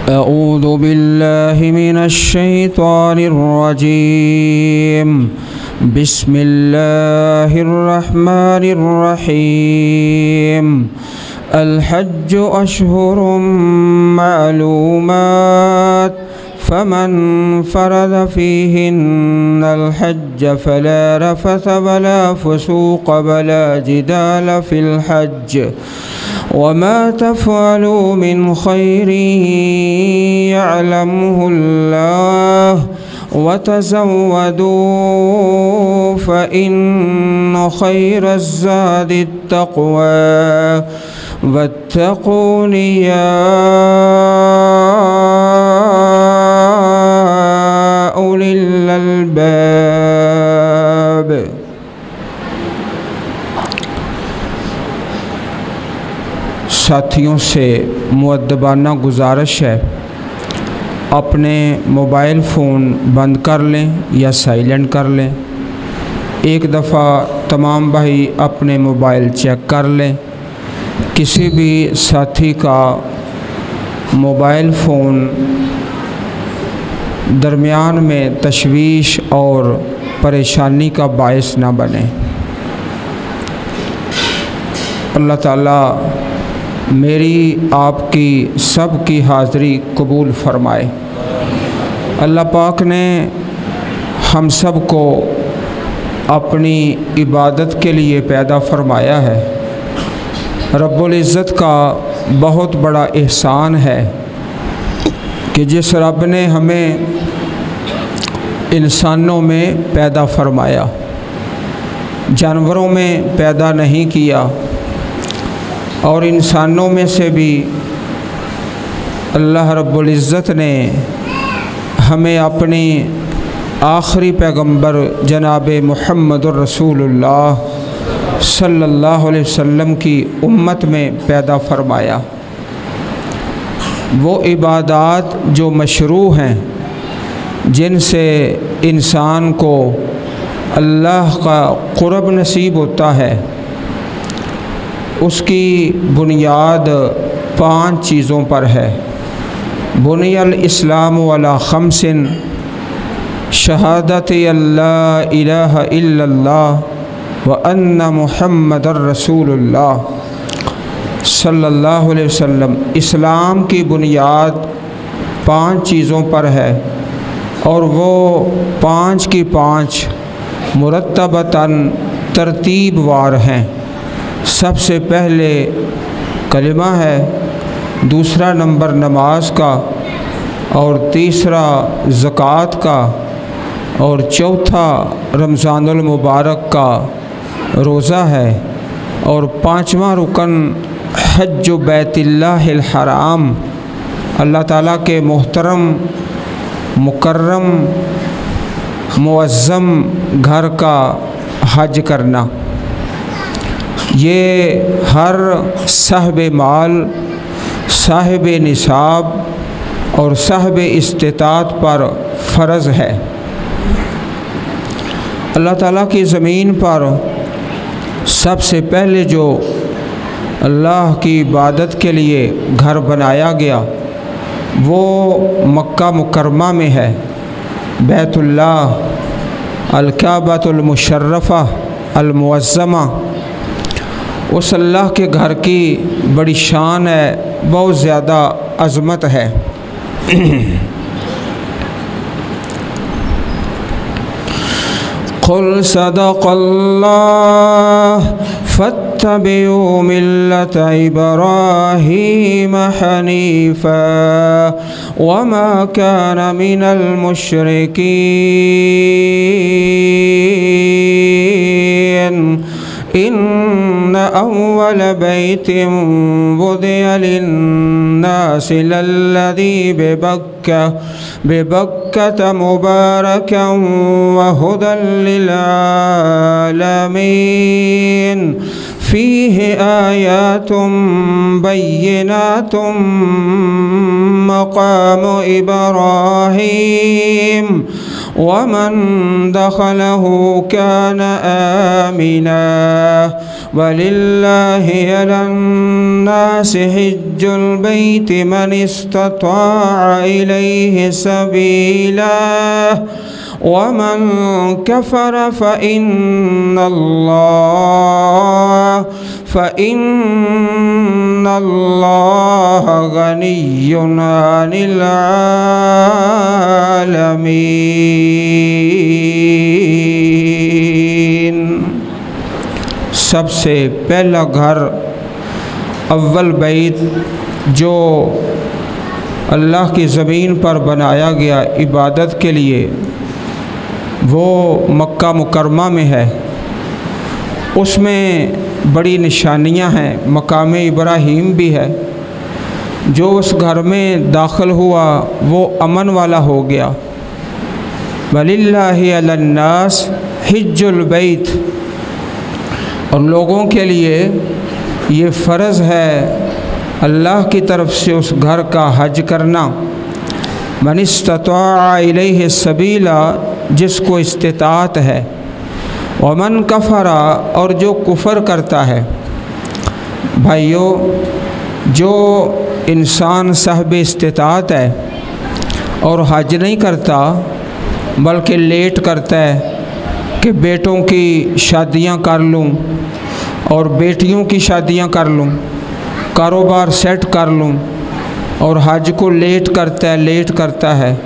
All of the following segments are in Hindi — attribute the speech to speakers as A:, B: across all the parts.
A: अऊज़ु बिल्लाहि मिनश्शैतानिर्रजीम। बिस्मिल्लाहिर्रहमानिर्रहीम। अल-हज्जु अश्हुरुम मालूमात फमन फ़रद फ़ीहिन्नल हज्ज फ़ला रफ़थ वला फ़ुसूक़ वला जिदाल फ़िल हज्ज वमा तफ़अलू मिन ख़ैरिन यअलमुहुल्लाह वतज़व्वदू फ़इन्न ख़ैरज़्ज़ादित तक़वा वत्तक़ूनि या उलिल अलबाब। साथियों से मुअद्दबाना गुजारिश है, अपने मोबाइल फ़ोन बंद कर लें या साइलेंट कर लें। एक दफ़ा तमाम भाई अपने मोबाइल चेक कर लें। किसी भी साथी का मोबाइल फ़ोन दरमियान में तशवीश और परेशानी का बायस ना बने। अल्लाह ताला मेरी आपकी सब की हाज़िरी कबूल फ़रमाए। अल्लाह पाक ने हम सब को अपनी इबादत के लिए पैदा फ़रमाया है। रब्बुल इज़्ज़त का बहुत बड़ा एहसान है कि जिस रब ने हमें इंसानों में पैदा फ़रमाया, जानवरों में पैदा नहीं किया, और इंसानों में से भी अल्लाह रब्बुल इज़्ज़त ने हमें अपनी आखिरी पैगंबर जनाब मुहम्मदुर रसूलुल्लाह सल्लल्लाहु अलैहि वसल्लम की उम्मत में पैदा फ़रमाया। वो इबादात जो मशरू हैं, जिनसे इंसान को अल्लाह का क़ुर्ब नसीब होता है, उसकी बुनियाद 5 चीज़ों पर है। बुनियल इस्लाम अला खम्सिन शहादत अल्ला इलाहा इल्लल्लाह व अन्ना मुहम्मदुर रसूलुल्लाह सल्लल्लाहु अलैहि वसल्लम। इस्लाम की बुनियाद 5 चीज़ों पर है और वो 5 की 5 मुरत्तबतन तरतीबवार हैं। सबसे पहले कलिमा है, दूसरा नंबर नमाज का, और तीसरा ज़कात का, और चौथा रमज़ानुल मुबारक का रोज़ा है, और 5वां रुकन हज्जु बैतिल्लाहिल हराम, अल्लाह ताला के मोहतरम मुकर्रम मुअज़्ज़म घर का हज करना। ये हर साहिब माल, साहिब निसाब और साहिब इस्तिताअत पर फ़र्ज़ है। अल्लाह ताला की ज़मीन पर सबसे पहले जो अल्लाह की इबादत के लिए घर बनाया गया वो मक्का मुकर्रमा में है। बैतुल्लाह अल-काबतुल मुशर्रफ़ा अल-मुअज़्ज़मा, उस अल्लाह के घर की बड़ी शान है, बहुत ज़्यादा अज़मत है। क़ुल सदक़ल्लाह फत्तबिऊ मिल्लत इब्राहीम हनीफ़ा वमा कान मिनल मुशरिकीन। इन्न अव्वल बैतिन वुदिअ लिन्नासि लल्लज़ी बिबक्कत मुबारकन व हुदन लिल आलमीन फ़ीहि आयातुम बय्यिनातुम मक़ामु इब्राहीम वमन दखलहु कान आमिना वलिल्लाहि अलन्नासि हिज्जुल बैति मन इस्तताअ इलैहि सबीला वमन कफर फ़इन्नल्लाह गनिय्युन अनिल आलमीन। सबसे पहला घर अव्वल बैत जो अल्लाह की ज़मीन पर बनाया गया इबादत के लिए वो मक्का मुकरमा में है। उसमें बड़ी निशानियां हैं, मकाम इब्राहीम भी है। जो उस घर में दाखिल हुआ वो अमन वाला हो गया। वलिल्लाहि अलन्नास हिज्जुल बैत, और लोगों के लिए ये फ़र्ज़ है अल्लाह की तरफ से उस घर का हज करना। मन इस्तताअ इलैहि सबीला, जिसको इस्तिताअत है। वमन कफ़रा, और जो कुफ़र करता है। भाइयों, जो इंसान साहिब इस्तिताअत है और हज नहीं करता बल्कि लेट करता है कि बेटों की शादियां कर लूं और बेटियों की शादियां कर लूं, कारोबार सेट कर लूं, और हज को लेट करता है।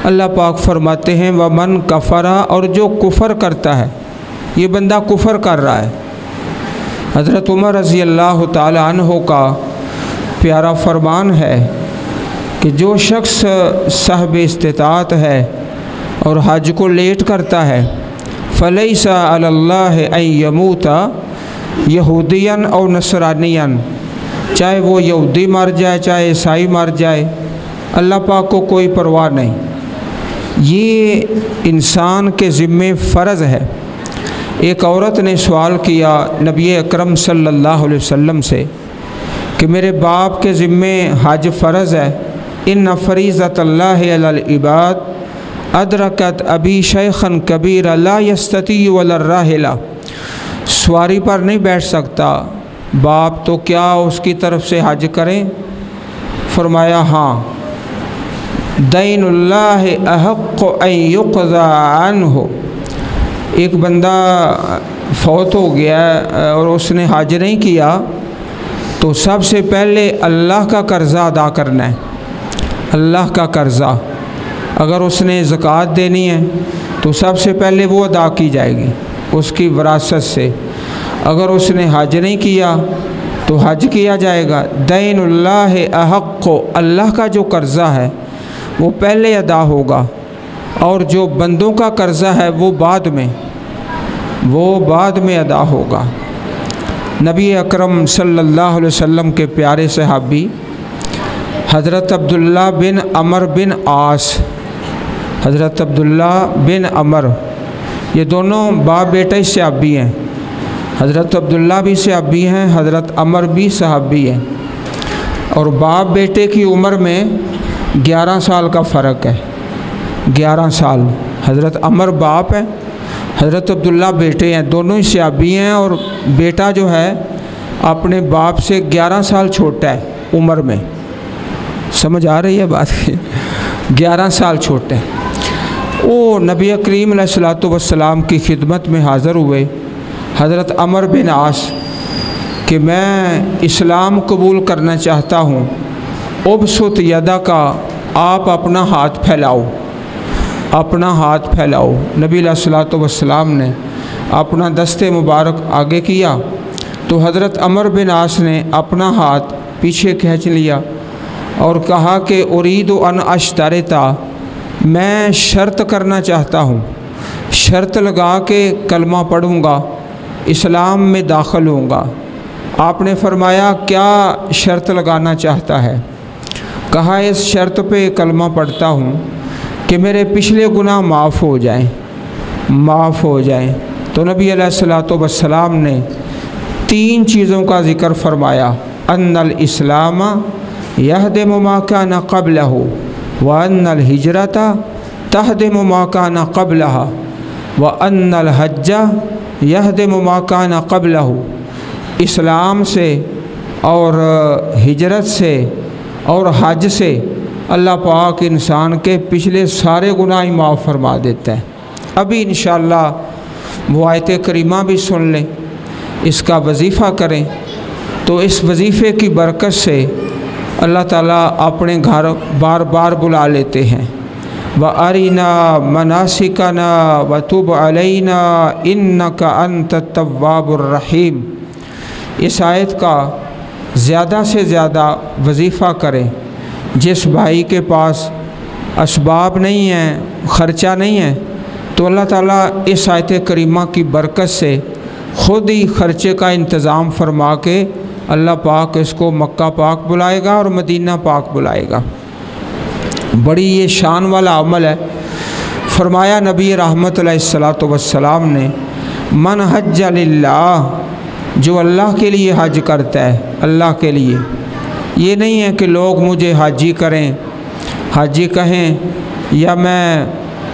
A: अल्लाह पाक फरमाते हैं वमन कफ़रा, और जो कुफ़र करता है, ये बंदा कुफ़र कर रहा है। हज़रत उमर रज़ी अल्लाह ताला अन्हो का प्यारा फरमान है कि जो शख्स साहिब इस्तिताअत है और हज को लेट करता है, फ़लैसा अलल्लाहि अन यमूता यहूदियन और नसरानियन, चाहे वो यहूदी मर जाए चाहे ईसाई मर जाए, अल्लाह पाक को कोई परवाह नहीं। ये इंसान के ज़िम्मे फ़र्ज़ है। एक औरत ने सवाल किया नबी अकरम सल्लल्लाहु अलैहि वसल्लम से कि मेरे बाप के ज़िम्मे हज फ़र्ज़ है। इन्न फ़रीज़तल्लाहि अलल इबाद अदरकत अबी शैख़न कबीरा ला यस्तती वला राहिला, सवारी पर नहीं बैठ सकता, बाप तो क्या उसकी तरफ से हज करें? फरमाया हाँ, दैनुल्लाहि अहक़्क़ु अन युक़ज़ा अन्हु, एक बंदा फौत हो गया और उसने हज नहीं किया तो सबसे पहले अल्लाह का कर्ज़ा अदा करना है। अल्लाह का कर्ज़ा अगर उसने ज़कात देनी है तो सबसे पहले वो अदा की जाएगी उसकी विरासत से। अगर उसने हज नहीं किया तो हज किया जाएगा। दैनुल्लाहि अहक़्क़ु, अल्लाह का जो कर्ज़ा है वो पहले अदा होगा, और जो बंदों का कर्ज़ा है वो बाद में अदा होगा। नबी अकरम सल्लल्लाहु अलैहि वसल्लम के प्यारे सहाबी हज़रत अब्दुल्ला बिन अमर बिन आस, हज़रत अब्दुल्ला बिन अमर, ये दोनों बाप बेटे सहाबी हैं। हज़रत अब्दुल्ला भी सहाबी हैं, हज़रत अमर भी सहाबी हैं, और बाप बेटे की उम्र में 11 साल का फ़र्क है। 11 साल। हज़रत अमर बाप है, हज़रत अब्दुल्ला बेटे हैं, दोनों ही सहाबी हैं, और बेटा जो है अपने बाप से 11 साल छोटा है उम्र में। समझ आ रही है बात? 11 साल छोटे। वो नबी करीम अलैहिस्सलातु वस्सलाम की खिदमत में हाज़िर हुए हज़रत अमर बिन आस कि मैं इस्लाम कबूल करना चाहता हूँ। उबसुत यदा का, आप अपना हाथ फैलाओ, अपना हाथ फैलाओ। नबी अलैहिस्सलातु वस्सलाम ने अपना दस्ते मुबारक आगे किया तो हज़रत अमर बिन आस ने अपना हाथ पीछे खींच लिया और कहा कि उरीदु अन अश्तरिता, मैं शर्त करना चाहता हूँ, शर्त लगा के कलमा पढ़ूँगा, इस्लाम में दाखिल होऊंगा। आपने फरमाया क्या शर्त लगाना चाहता है? कहा इस शर्त पे कलमा पढ़ता हूँ कि मेरे पिछले गुनाह माफ़ हो जाएं, माफ़ हो जाएं। तो नबी अलैहिस्सलातु वस्सलाम ने 3 चीज़ों का ज़िक्र फरमाया। अन्नल इस्लाम यहदिमु मा काना क़ब्लहु व अन्नल हिजरता तहदिमु मा काना क़ब्लहा व अन्नल हज्ज यहदिमु मा काना क़ब्लहु इस्लाम से और हिजरत से और हज से अल्लाह पाक इंसान के पिछले सारे गुनाह ही माफ़ फरमा देता है। अभी इंशाअल्लाह वो आयत करीमा भी सुन लें, इसका वजीफ़ा करें तो इस वजीफ़े की बरकत से अल्लाह ताला अपने घर बार बार बुला लेते हैं। व अरिना मनासिकना व तुब अलैना इन्नका अंत तव्वाबुर रहीम। इस आयत का ज़्यादा से ज़्यादा वजीफ़ा करें। जिस भाई के पास असबाब नहीं है, ख़र्चा नहीं है, तो अल्लाह ताला इस आयत करीमा की बरकत से ख़ुद ही ख़र्चे का इंतज़ाम फरमा के अल्लाह पाक इसको मक्का पाक बुलाएगा और मदीना पाक बुलाएगा। बड़ी ये शान वाला अमल है। फरमाया नबी रहमत अलैहिस्सलातु वस्सलाम ने, मन हज्ज लिल्लाह, जो अल्लाह के लिए हज करता है, अल्लाह के लिए। ये नहीं है कि लोग मुझे हाजी करें, हाजी कहें, या मैं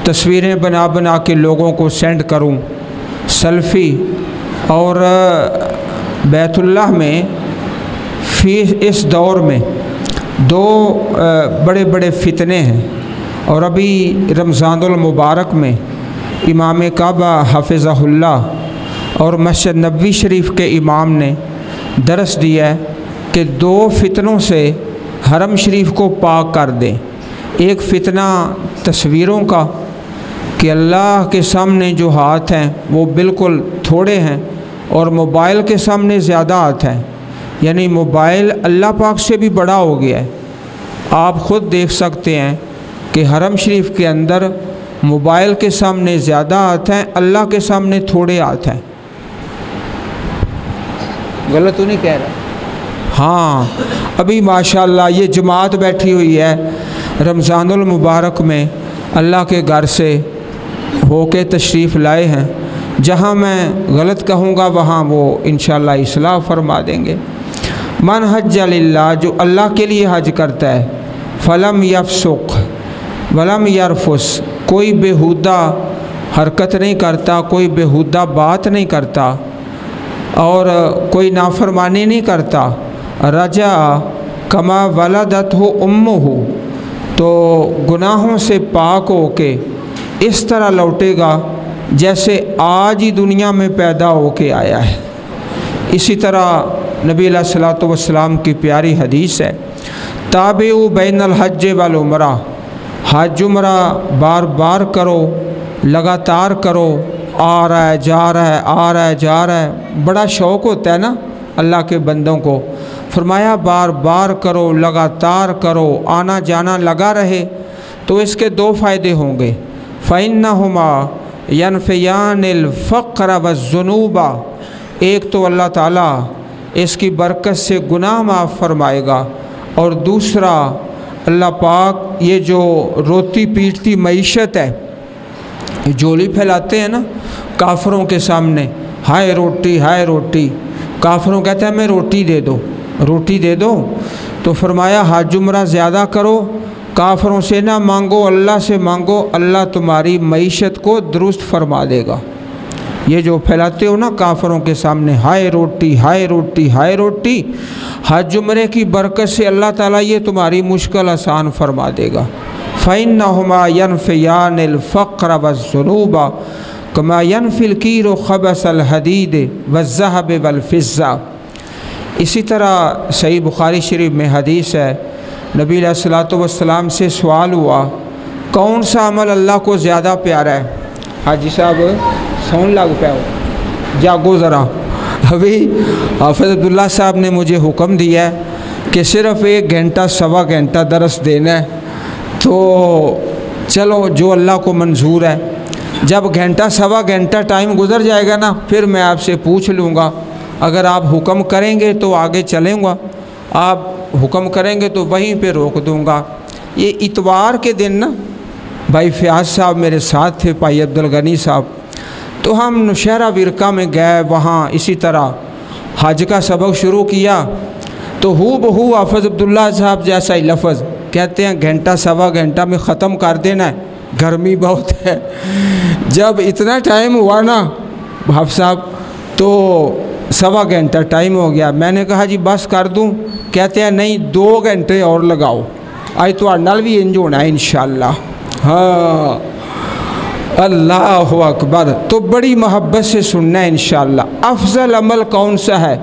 A: तस्वीरें बना बना के लोगों को सेंड करूं, सेल्फ़ी। और बैतुल्लाह में इस दौर में दो बड़े बड़े फितने हैं। और अभी रमज़ानुल मुबारक में इमाम काबा हफ़िज़हुल्लाह और मस्जिद नबवी शरीफ के इमाम ने दरस दिया है कि दो फितनों से हरम शरीफ को पाक कर दें। एक फ़ितना तस्वीरों का कि अल्लाह के सामने जो हाथ हैं वो बिल्कुल थोड़े हैं और मोबाइल के सामने ज़्यादा हाथ हैं, यानी मोबाइल अल्लाह पाक से भी बड़ा हो गया है। आप ख़ुद देख सकते हैं कि हरम शरीफ के अंदर मोबाइल के सामने ज़्यादा हाथ हैं, अल्लाह के सामने थोड़े हाथ हैं। गलत तो नहीं कह रहा? हाँ, अभी माशाअल्लाह ये जमात बैठी हुई है रमज़ानुल मुबारक में, अल्लाह के घर से होके तशरीफ़ लाए हैं। जहाँ मैं गलत कहूँगा वहाँ वो इंशाअल्लाह इस्लाह फरमा देंगे। मन हज्ज लिल्लाह, जो अल्लाह के लिए हज करता है, फ़लम यफ़सुक़ वलम यरफ़ुस, कोई बेहुदा हरकत नहीं करता, कोई बेहुदा बात नहीं करता और कोई नाफरमानी नहीं करता। रजा कमा वलदत हो उम्मुहु, तो गुनाहों से पाक हो के इस तरह लौटेगा जैसे आज ही दुनिया में पैदा हो के आया है। इसी तरह नबी अलैहिस्सलातु वस्सलाम की प्यारी हदीस है, ताबिउ बैनल हज्ज वल उमरा, हज उमरा बार बार करो, लगातार करो। आ रहा है, जा रहा है, आ रहा है, जा रहा है, बड़ा शौक़ होता है ना अल्लाह के बंदों को। फरमाया बार बार करो, लगातार करो, आना जाना लगा रहे तो इसके दो फ़ायदे होंगे। फ़इन्नहुमा यनफ़ियानिल फ़क़्र वज़्ज़ुनूबा, एक तो अल्लाह ताला इसकी बरकत से गुनाह माफ़ फरमाएगा, और दूसरा अल्लाह पाक ये जो रोती पीटती मईशत है, झोली फैलाते हैं ना काफरों के सामने, हाय रोटी हाय रोटी, काफरों कहते हैं हमें रोटी दे दो, रोटी दे दो। तो फरमाया हज उमरा ज़्यादा करो, काफरों से ना मांगो, अल्लाह से मांगो, अल्लाह तुम्हारी मईशत को दुरुस्त फरमा देगा। ये जो फैलाते हो ना काफरों के सामने हाय रोटी हाय रोटी हाय रोटी, हज उमरे की बरकत से अल्लाह ताला ये तुम्हारी मुश्किल आसान फरमा देगा। फ़इन्नहुमा यनफ़ियानिल फ़क़्र वज़्ज़ुनूबा कमा यनफ़िल कीरु ख़बसल हदीद वज़्ज़हब वल फ़िज़्ज़ा। इसी तरह सही बुखारी शरीफ में हदीस है, नबी अलैहिस्सलातु वस्सलाम से सवाल हुआ कौन सा अमल अल्लाह को ज़्यादा प्यारा है। हाजी साहब सौन लग पाओ, जागो ज़रा। अभी हाफ़िज़ अब्दुल्ला साहब ने मुझे हुक्म दिया है कि सिर्फ़ 1 घंटा सवा घंटा दरस देना है, तो चलो जो अल्लाह को मंजूर है। जब घंटा सवा घंटा टाइम गुज़र जाएगा ना, फिर मैं आपसे पूछ लूँगा, अगर आप हुक्म करेंगे तो आगे चलेंगा, आप हुक्म करेंगे तो वहीं पे रोक दूँगा। ये इतवार के दिन ना भाई फ़याज़ साहब मेरे साथ थे, भाई अब्दुल गनी साहब, तो हम नौशहरा विरका में गए, वहाँ इसी तरह हज का सबक शुरू किया। तो हू बहू हाफ़िज़ अब्दुल्ला साहब जैसा ही लफ्ज़ कहते हैं, घंटा सवा घंटा में ख़त्म कर देना है, गर्मी बहुत है। जब इतना टाइम हुआ ना हाफ़िज़ साहब, तो सवा घंटा टाइम हो गया। मैंने कहा जी बस कर दूं? कहते हैं नहीं 2 घंटे और लगाओ, आज तो नाल भी इंज होना है इंशाअल्लाह। हाँ, अल्लाह अकबर। तो बड़ी मोहब्बत से सुनना है इंशाअल्लाह। अफजल अमल कौन सा है?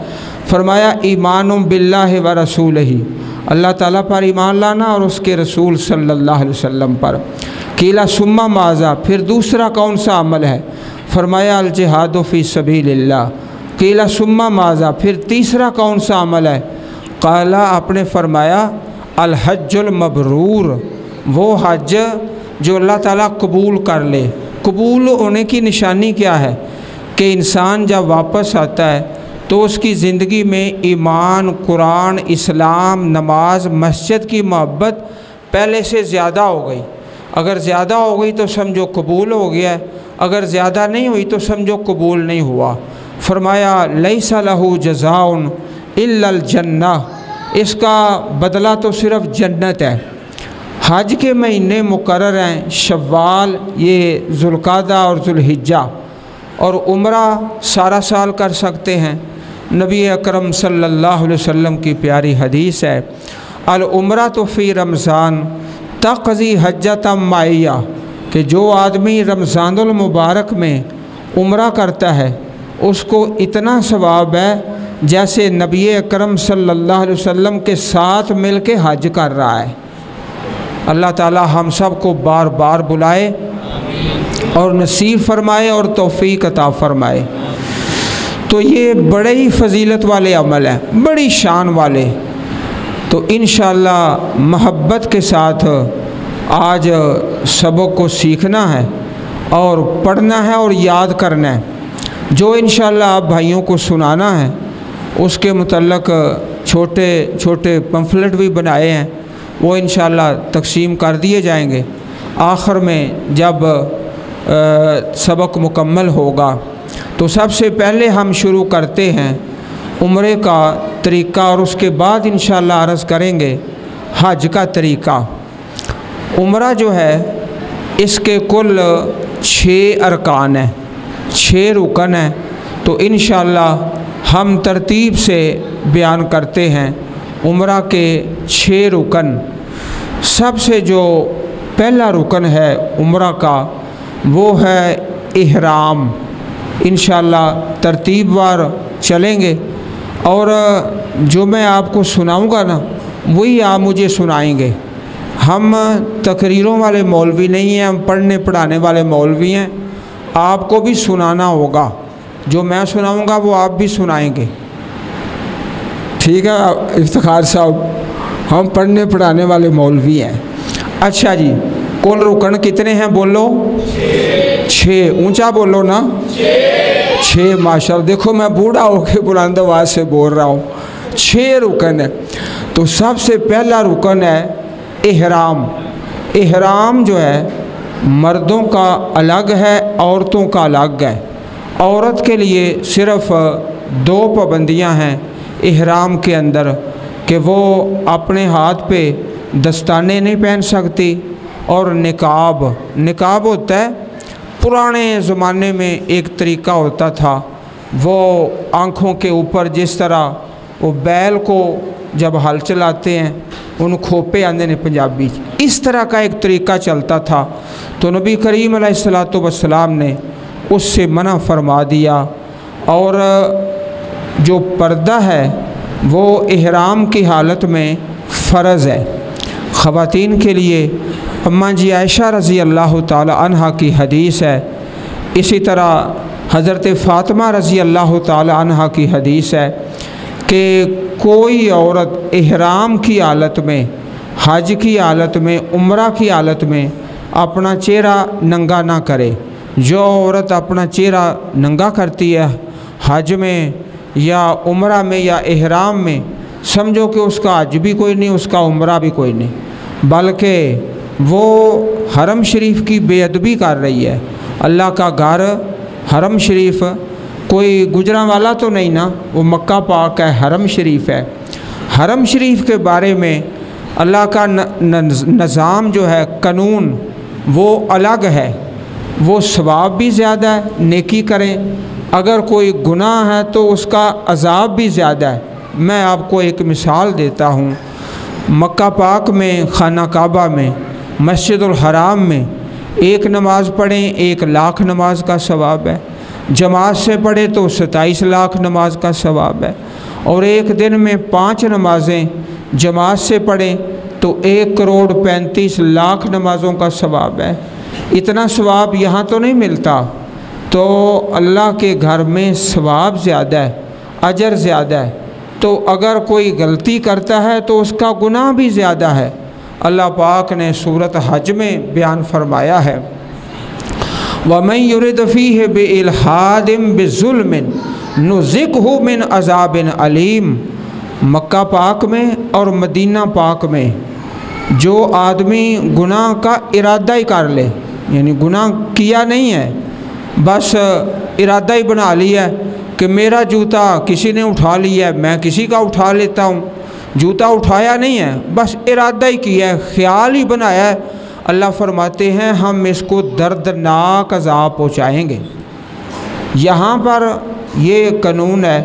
A: फरमाया ईमान बिल्लाहि व रसूलिही, अल्लाह ताला पर ईमान लाना और उसके रसूल सल्लल्लाहु अलैहि वसल्लम पर। कीला सुम्मा माज़ा, फिर दूसरा कौन सा अमल है? फरमाया अल जिहादु फ़ी सबीलिल्लाह। कीला सुम्मा माज़ा, फिर तीसरा कौन सा अमल है? काला, आपने फरमाया अल हज्जुल मबरूर, वो हज जो अल्लाह ताला कबूल कर ले। कबूल होने की निशानी क्या है? कि इंसान जब वापस आता है तो उसकी ज़िंदगी में ईमान, कुरान, इस्लाम, नमाज, मस्जिद की मोहब्बत पहले से ज़्यादा हो गई। अगर ज़्यादा हो गई तो समझो कबूल हो गया है, अगर ज़्यादा नहीं हुई तो समझो कबूल नहीं हुआ। फरमाया लैसा लहू जज़ाउन इल्लल जन्नह, इसका बदला तो सिर्फ़ जन्नत है। हज के महीने मुकर्रर हैं शव्वाल, ये ज़ुल्क़ादा और ज़ुल्हिज्जा, और उम्रा सारा साल कर सकते हैं। नबी अकरम सल्लल्लाहु अलैहि वसल्लम की प्यारी हदीस है, अल उम्रा तो फ़ी रमज़ान तक़ज़ी हज्जतम माइया, कि जो आदमी रमज़ानुल मुबारक में उम्रा करता है उसको इतना सवाब है जैसे नबी अकरम सल्लल्लाहु अलैहि वसल्लम के साथ मिल के हज कर रहा है। अल्लाह ताला हम सब को बार बार बुलाए और नसीब फरमाए और तौफीक अता फरमाए। तो ये बड़े ही फजीलत वाले अमल हैं, बड़ी शान वाले। तो इंशाअल्लाह मोहब्बत के साथ आज सबक को सीखना है और पढ़ना है और याद करना है। जो इंशाअल्लाह आप भाइयों को सुनाना है उसके मुतल्लक छोटे छोटे पम्फलेट भी बनाए हैं, वो इंशाअल्लाह तकसीम कर दिए जाएंगे। आखिर में जब सबक मुकम्मल होगा तो सबसे पहले हम शुरू करते हैं उम्रे का तरीक़ा और उसके बाद इंशाअल्लाह अर्ज़ करेंगे हज का तरीक़ा। उम्रा जो है इसके कुल 6 अरकान हैं, 6 रुकन हैं। तो इंशाअल्लाह हम तरतीब से बयान करते हैं उम्रा के 6 रुकन। सबसे जो पहला रुकन है उम्रा का वो है इहराम। इंशाअल्लाह तरतीबवार चलेंगे और जो मैं आपको सुनाऊंगा ना वही आप मुझे सुनाएंगे। हम तकरीरों वाले मौलवी नहीं हैं, हम पढ़ने पढ़ाने वाले मौलवी हैं। आपको भी सुनाना होगा, जो मैं सुनाऊंगा वो आप भी सुनाएंगे। ठीक है इफ्तिखार साहब, हम पढ़ने पढ़ाने वाले मौलवी हैं। अच्छा जी, कुल रुकन कितने हैं बोलो? 6। ऊंचा बोलो ना, 6। माशाअल्लाह, देखो मैं बूढ़ा होकर बुलंद आवाज़ से बोल रहा हूँ। 6 रुकन है। तो सबसे पहला रुकन है इहराम। इहराम जो है मर्दों का अलग है, औरतों का अलग है। औरत के लिए सिर्फ़ 2 पाबंदियाँ हैं इहराम के अंदर, कि वो अपने हाथ पे दस्ताने नहीं पहन सकती, और निकाब होता है, पुराने ज़माने में एक तरीक़ा होता था, वो आँखों के ऊपर जिस तरह वो बैल को जब हल चलाते हैं उन खोपे आंदे ने पंजाबी, इस तरह का एक तरीक़ा चलता था। तो नबी करीम अलैहिस्सलातु वस्सलाम ने उससे मना फरमा दिया। और जो पर्दा है वो इहराम की हालत में फ़र्ज़ है ख़वातीन के लिए। अम्मा जी आयशा रज़ी अल्लाह ताला अन्हा की हदीस है। इसी तरह हज़रत फ़ातिमा रज़ी अल्लाह ताला अन्हा की हदीस है कि कोई औरत इहराम की हालत में, हज की हालत में, उम्रा की हालत में अपना चेहरा नंगा ना करे। जो औरत अपना चेहरा नंगा करती है हज में या उम्रा में या इहराम में, समझो कि उसका हज भी कोई नहीं, उसका उम्रा भी कोई नहीं, बल्कि वो हरम शरीफ की बेअदबी कर रही है। अल्लाह का घर हरम शरीफ कोई गुजरा वाला तो नहीं ना, वो मक्का पाक है, हरम शरीफ है। हरम शरीफ के बारे में अल्लाह का निज़ाम जो है, कानून वो अलग है। वो सवाब भी ज़्यादा है, नेकी करें, अगर कोई गुनाह है तो उसका अज़ाब भी ज़्यादा है। मैं आपको एक मिसाल देता हूँ। मक्का पाक में, खाना काबा में, मस्जिदुल हराम में एक नमाज़ पढ़ें 1 लाख नमाज का सवाब है। जमात से पढ़े तो 27 लाख नमाज का सवाब है। और एक दिन में 5 नमाज़ें जमात से पढ़ें तो 1,35,00,000 नमाज़ों का सवाब है। इतना सवाब यहाँ तो नहीं मिलता। तो अल्लाह के घर में सवाब ज़्यादा है, अजर ज़्यादा है। तो अगर कोई गलती करता है तो उसका गुनाह भी ज़्यादा है। अल्लाह पाक ने सूरत हज में बयान फरमाया है, वमन युरिद फ़ीहि बिइल्हादिन बिज़ुल्मिन नुज़िक़हु मिन अज़ाबिन अलीम। मक्का पाक में और मदीना पाक में जो आदमी गुनाह का इरादा ही कर ले, यानी गुनाह किया नहीं है, बस इरादा ही बना लिया है कि मेरा जूता किसी ने उठा लिया है, मैं किसी का उठा लेता हूँ। जूता उठाया नहीं है, बस इरादा ही किया है, ख्याल ही बनाया है। अल्लाह फरमाते हैं हम इसको दर्दनाक अज़ाब पहुँचाएँगे। यहाँ पर ये कानून है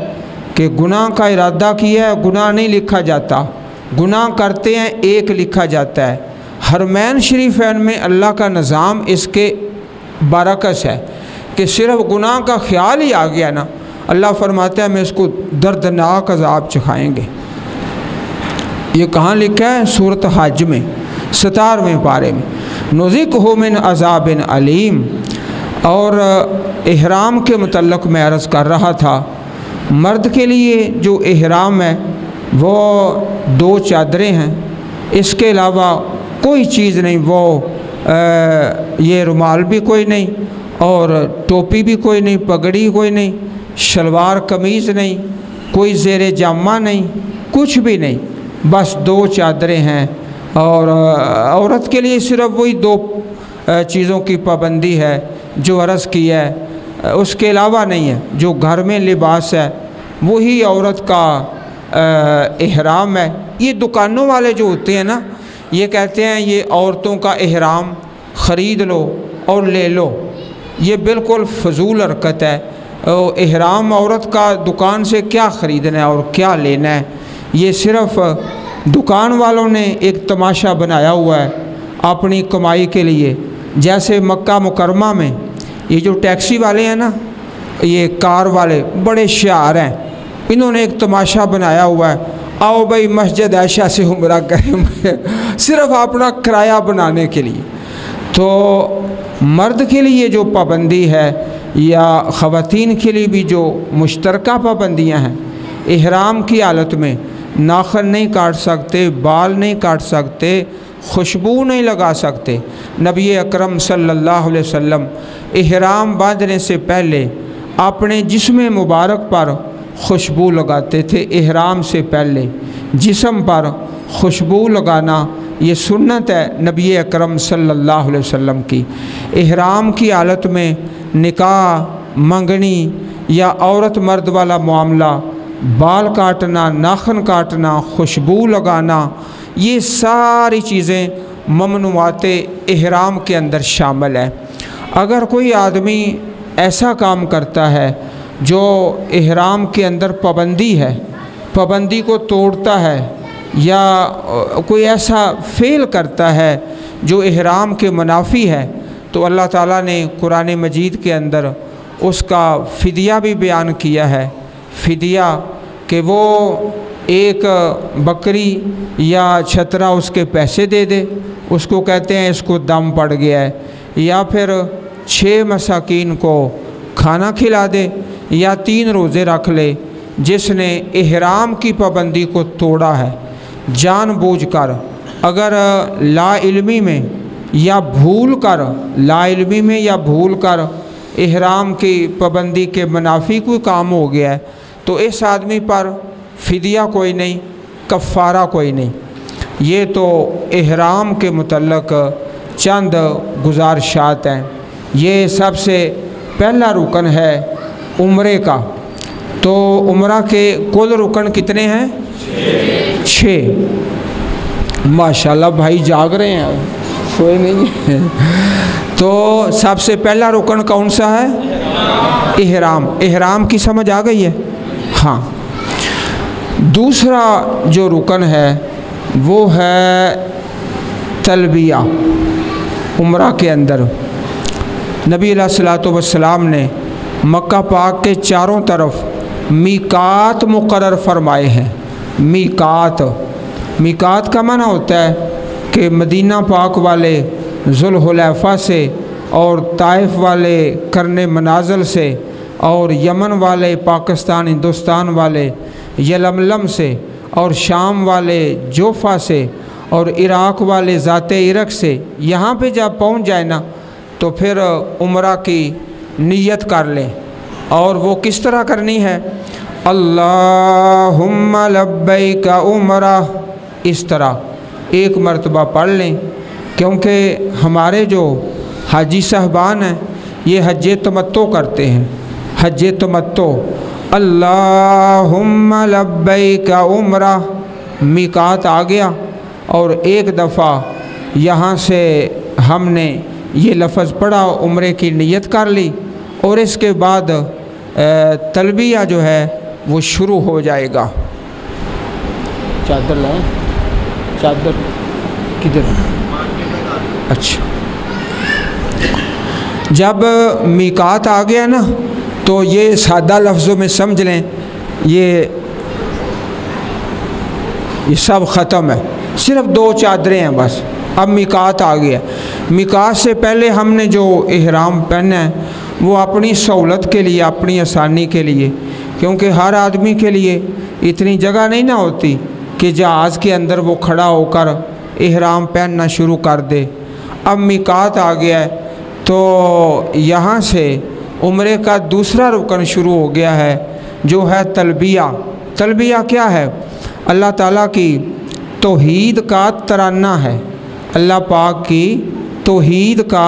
A: कि गुनाह का इरादा किया है, गुनाह नहीं लिखा जाता। गुनाह करते हैं 1 लिखा जाता है। हरमैन शरीफैन में अल्लाह का निज़ाम इसके बरकस है कि सिर्फ गुनाह का ख्याल ही आ गया ना, अल्लाह फरमाता है मैं इसको दर्दनाक अज़ाब चखाएँगे। ये कहाँ लिखा है? सूरत हज में 17वें पारे में, नुज़िक़हु मिन अज़ाबिन अलीम। और इहराम के मुतल्लक़ मैं अर्ज़ कर रहा था, मर्द के लिए जो इहराम है वो 2 चादरें हैं, इसके अलावा कोई चीज़ नहीं। वो ये रुमाल भी कोई नहीं, और टोपी भी कोई नहीं, पगड़ी कोई नहीं, शलवार कमीज़ नहीं, कोई ज़ेरे जामा नहीं, कुछ भी नहीं, बस 2 चादरें हैं। और औरत के लिए सिर्फ वही 2 चीज़ों की पाबंदी है जो अर्ज़ की है, उसके अलावा नहीं है। जो घर में लिबास है वही औरत का इहराम है। ये दुकानों वाले जो होते हैं ना, ये कहते हैं ये औरतों का इहराम ख़रीद लो और ले लो, ये बिल्कुल फ़जूल हरकत है। इहराम औरत का दुकान से क्या ख़रीदना है और क्या लेना है, ये सिर्फ़ दुकान वालों ने एक तमाशा बनाया हुआ है अपनी कमाई के लिए। जैसे मक्का मुकरमा में ये जो टैक्सी वाले हैं ना, ये कार वाले बड़े शार हैं, इन्होंने एक तमाशा बनाया हुआ है, आओ भाई मस्जिद आयशा से उम्रा करें सिर्फ अपना किराया बनाने के लिए। तो मर्द के लिए जो पाबंदी है या ख़वातीन के लिए भी जो मुश्तरका पाबंदियां हैं, इहराम की हालत में नाखन नहीं काट सकते, बाल नहीं काट सकते, खुशबू नहीं लगा सकते। नबी अकरम सल्लल्लाहु अलैहि वसल्लम इहराम बांधने से पहले अपने जिस्म मुबारक पर खुशबू लगाते थे। इहराम से पहले जिस्म पर खुशबू लगाना ये सुन्नत है नबी अकरम सल्लल्लाहु अलैहि वसल्लम की। इहराम की हालत में निकाह, मंगनी या औरत मर्द वाला मामला, बाल काटना, नाखन काटना, खुशबू लगाना, ये सारी चीज़ें ममनुआत इहराम के अंदर शामिल है। अगर कोई आदमी ऐसा काम करता है जो इहराम के अंदर पाबंदी है, पाबंदी को तोड़ता है, या कोई ऐसा फ़ेल करता है जो इहराम के मुनाफी है, तो अल्लाह ताला ने कुरान मजीद के अंदर उसका फ़िदिया भी बयान किया है। फ़िदिया कि वो एक बकरी या छतरा उसके पैसे दे दे, उसको कहते हैं इसको दम पड़ गया है, या फिर 6 मसाकीन को खाना खिला दे, या 3 रोज़े रख ले। जिसने इहराम की पाबंदी को तोड़ा है जानबूझकर, अगर लाइल्मी में या भूल कर, लाइल्मी में या भूल कर इहराम की पाबंदी के मुनाफी कोई काम हो गया है, तो इस आदमी पर फ़िदिया कोई नहीं, कफ़ारा कोई नहीं। ये तो इहराम के मुतल्लक़ चंद गुज़ारिशात हैं। ये सबसे पहला रुकन है उम्रे का। तो उम्रा के कुल रुकन कितने हैं? 6। माशाल्लाह भाई जाग रहे हैं, सोए नहीं हैं। तो सबसे पहला रुकन कौन सा है? इहराम। इहराम की समझ आ गई है? हाँ। दूसरा जो रुकन है वो है तलबिया। उम्रा के अंदर नबी अलैहिस्सलातु वस्सलाम ने मक्का पाक के चारों तरफ मीकात मुकर्रर फरमाए हैं। मीकात, मीकात का माना होता है कि मदीना पाक वाले जुल्हुलैफा से और ताइफ वाले करने मनाज़िल से और यमन वाले पाकिस्तान हिंदुस्तान वाले यलमलम से और शाम वाले जोफ़ा से और इराक़ वाले ज़ाते इरक़ से यहाँ पे जब पहुँच जाए ना तो फिर उम्रा की नीयत कर लें। और वो किस तरह करनी है? अल्लाहुम्मा लब्बैक उम्रा, इस तरह एक मरतबा पढ़ लें। क्योंकि हमारे जो हाजी साहबान हैं ये हज्जे तमत्तो करते हैं। हज्जे तमत्तो, अल्लाहुम्मा लब्बैक उम्रा, मीकात आ गया और एक दफ़ा यहाँ से हमने ये लफ्ज़ पढ़ा, उम्रे की नीयत कर ली और इसके बाद तलबिया जो है वो शुरू हो जाएगा। चादर लाएं, चादर किधर? अच्छा, जब मीकात आ गया ना तो ये सादा लफ्ज़ों में समझ लें, ये सब ख़त्म है, सिर्फ 2 चादरें हैं बस। अब मीकात आ गया। मीकात से पहले हमने जो इहराम पहना है वो अपनी सहूलत के लिए, अपनी आसानी के लिए, क्योंकि हर आदमी के लिए इतनी जगह नहीं ना होती कि जहाज़ के अंदर वो खड़ा होकर इहराम पहनना शुरू कर दे। अब मीकात आ गया है तो यहाँ से उम्रे का दूसरा रुकन शुरू हो गया है जो है तलबिया। तलबिया क्या है? अल्लाह ताला की तौहीद का तराना है, अल्लाह पाक की तौहीद का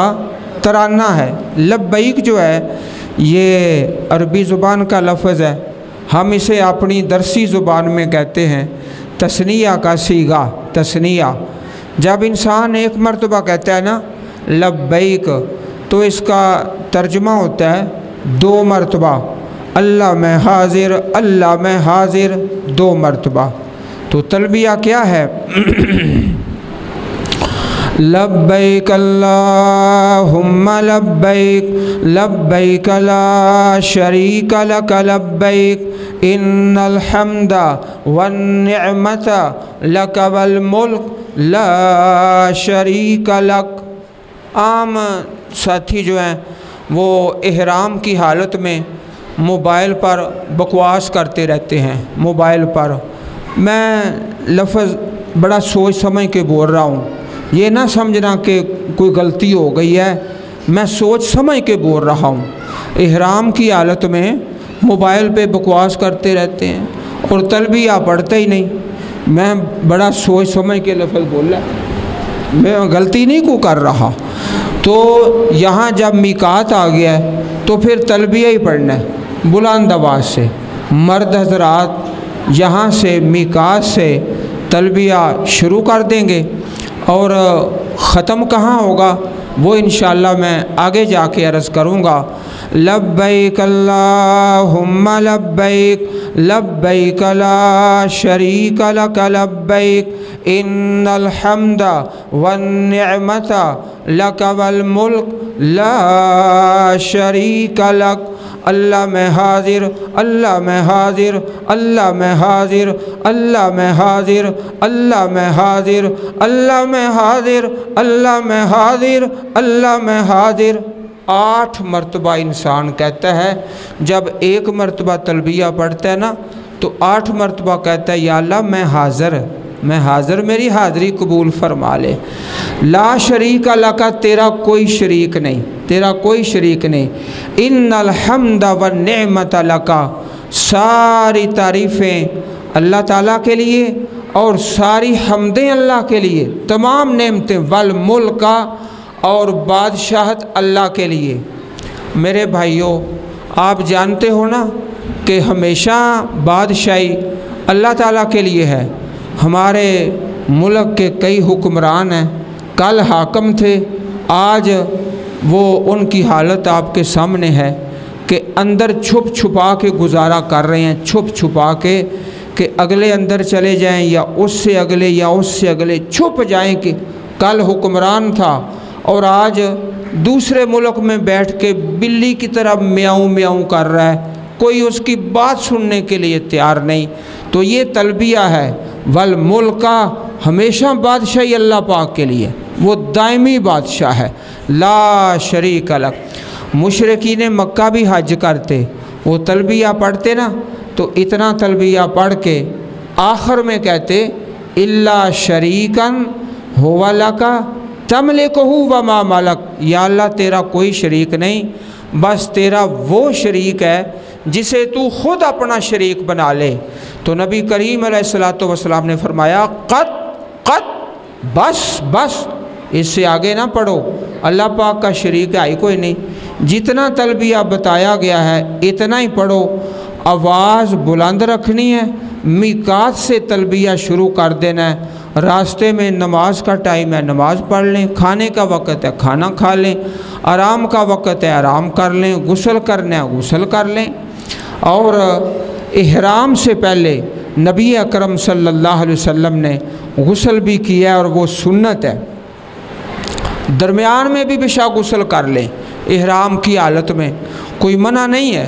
A: तराना है। लब्बैक जो है ये अरबी ज़ुबान का लफ्ज़ है, हम इसे अपनी दरसी ज़ुबान में कहते हैं तस्निया का सीगा। तस्निया, जब इंसान एक मरतबा कहता है ना लब्बैक तो इसका तर्जुमा होता है 2 मरतबा, अल्लाह मैं हाजिर, अल्लाह मैं हाजिर, 2 मरतबा। तो तलबिया क्या है? लब्बैक अल्लाहुम्मा लब्बैक, लब्बैक ला शरीक लक लब्बैक, इन्नल हम्दा वन निअमता लक वल मुल्क ला शरीक लक। आम साथी जो हैं वो इहराम की हालत में मोबाइल पर बकवास करते रहते हैं। मोबाइल पर मैं लफ्ज़ बड़ा सोच समझ के बोल रहा हूँ, ये ना समझना कि कोई गलती हो गई है, मैं सोच समझ के बोल रहा हूँ। इहराम की हालत में मोबाइल पे बकवास करते रहते हैं और तलबिया पढ़ते ही नहीं। मैं बड़ा सोच समझ के लफ्ज़ बोल रहा, मैं गलती नहीं को कर रहा। तो यहाँ जब मीकात आ गया तो फिर तलबिया ही पढ़ना है बुलंद आवाज़ से। मर्द हज़रात यहाँ से मीकात से तलबिया शुरू कर देंगे और ख़त्म कहाँ होगा वो इंशाअल्लाह मैं आगे जाके अर्ज़ करूँगा। लब्बैक अल्लाहुम्मा लब्बैक, लब्बैक ला शरीक लक लब्बैक, इन्नल हम्दा वन निअमता लक वल मुल्क ला शरीक लक। अल्लाह मैं हाजिर, अल्लाह मैं हाजिर, अल्लाह मैं हाजिर, अल्लाह मैं हाजिर, अल्लाह मैं हाजिर, अल्लाह मैं हाजिर, अल्लाह मैं हाजिर, अल्लाह मैं हाजिर। 8 मरतबा इंसान कहता है। जब एक मरतबा तलबिया पढ़ता है ना तो 8 मरतबा कहता है या अल्लाह मैं हाज़िर, मैं हाज़िर, मेरी हाज़िरी कबूल फरमा ले। ला शरीक लका, तेरा कोई शरीक नहीं, तेरा कोई शरीक नहीं। इन्नल हम्दा व निअमत लका, सारी तारीफ़ें अल्लाह ताला के लिए और सारी हम्दें अल्लाह के लिए, तमाम नेमतें, वल मुल्का, और बादशाहत अल्लाह के लिए। मेरे भाइयों, आप जानते हो ना कि हमेशा बादशाही अल्लाह ताला के लिए है। हमारे मुल्क के कई हुक्मरान हैं, कल हाकम थे, आज वो उनकी हालत आपके सामने है कि अंदर छुप छुपा के गुजारा कर रहे हैं, छुप छुपा के कि अगले अंदर चले जाएं या उससे अगले या उससे अगले छुप जाएं कि कल हुक्मरान था और आज दूसरे मुल्क में बैठ के बिल्ली की तरह म्याऊं म्याऊं कर रहा है, कोई उसकी बात सुनने के लिए तैयार नहीं। तो ये तलबिया है। वल मुल्का, हमेशा बादशाही अल्लाह पाक के लिए, वो दायमी बादशाह है, ला शरीक लक। मुशरिकीन मक्का भी हज करते, वो तलबिया पढ़ते ना, तो इतना तलबिया पढ़ के आखिर में कहते इल्ला शरीकन हुवा लका तमलिकुहु व मा मलक, या अल्लाह तेरा कोई शरीक नहीं, बस तेरा वो शरीक है जिसे तू खुद अपना शरीक बना ले। तो नबी करीम अलैहिस्सलातु वस्सलाम ने फरमाया क़त क़त, बस बस, इससे आगे ना पढ़ो, अल्लाह पाक का शरीक है ही कोई नहीं। जितना तलबिया बताया गया है इतना ही पढ़ो। आवाज़ बुलंद रखनी है, मीकात से तलबिया शुरू कर देना है। रास्ते में नमाज का टाइम है, नमाज पढ़ लें, खाने का वक़्त है, खाना खा लें, आराम का वक़्त है, आराम कर लें, गुस्ल करना है, गुस्ल कर लें। और इहराम से पहले नबी अकरम सल्लल्लाहु अलैहि वसल्लम ने गुस्ल भी किया है और वो सुन्नत है। दरमियान में भी बेशक गुस्ल कर लें, इहराम की हालत में कोई मना नहीं है।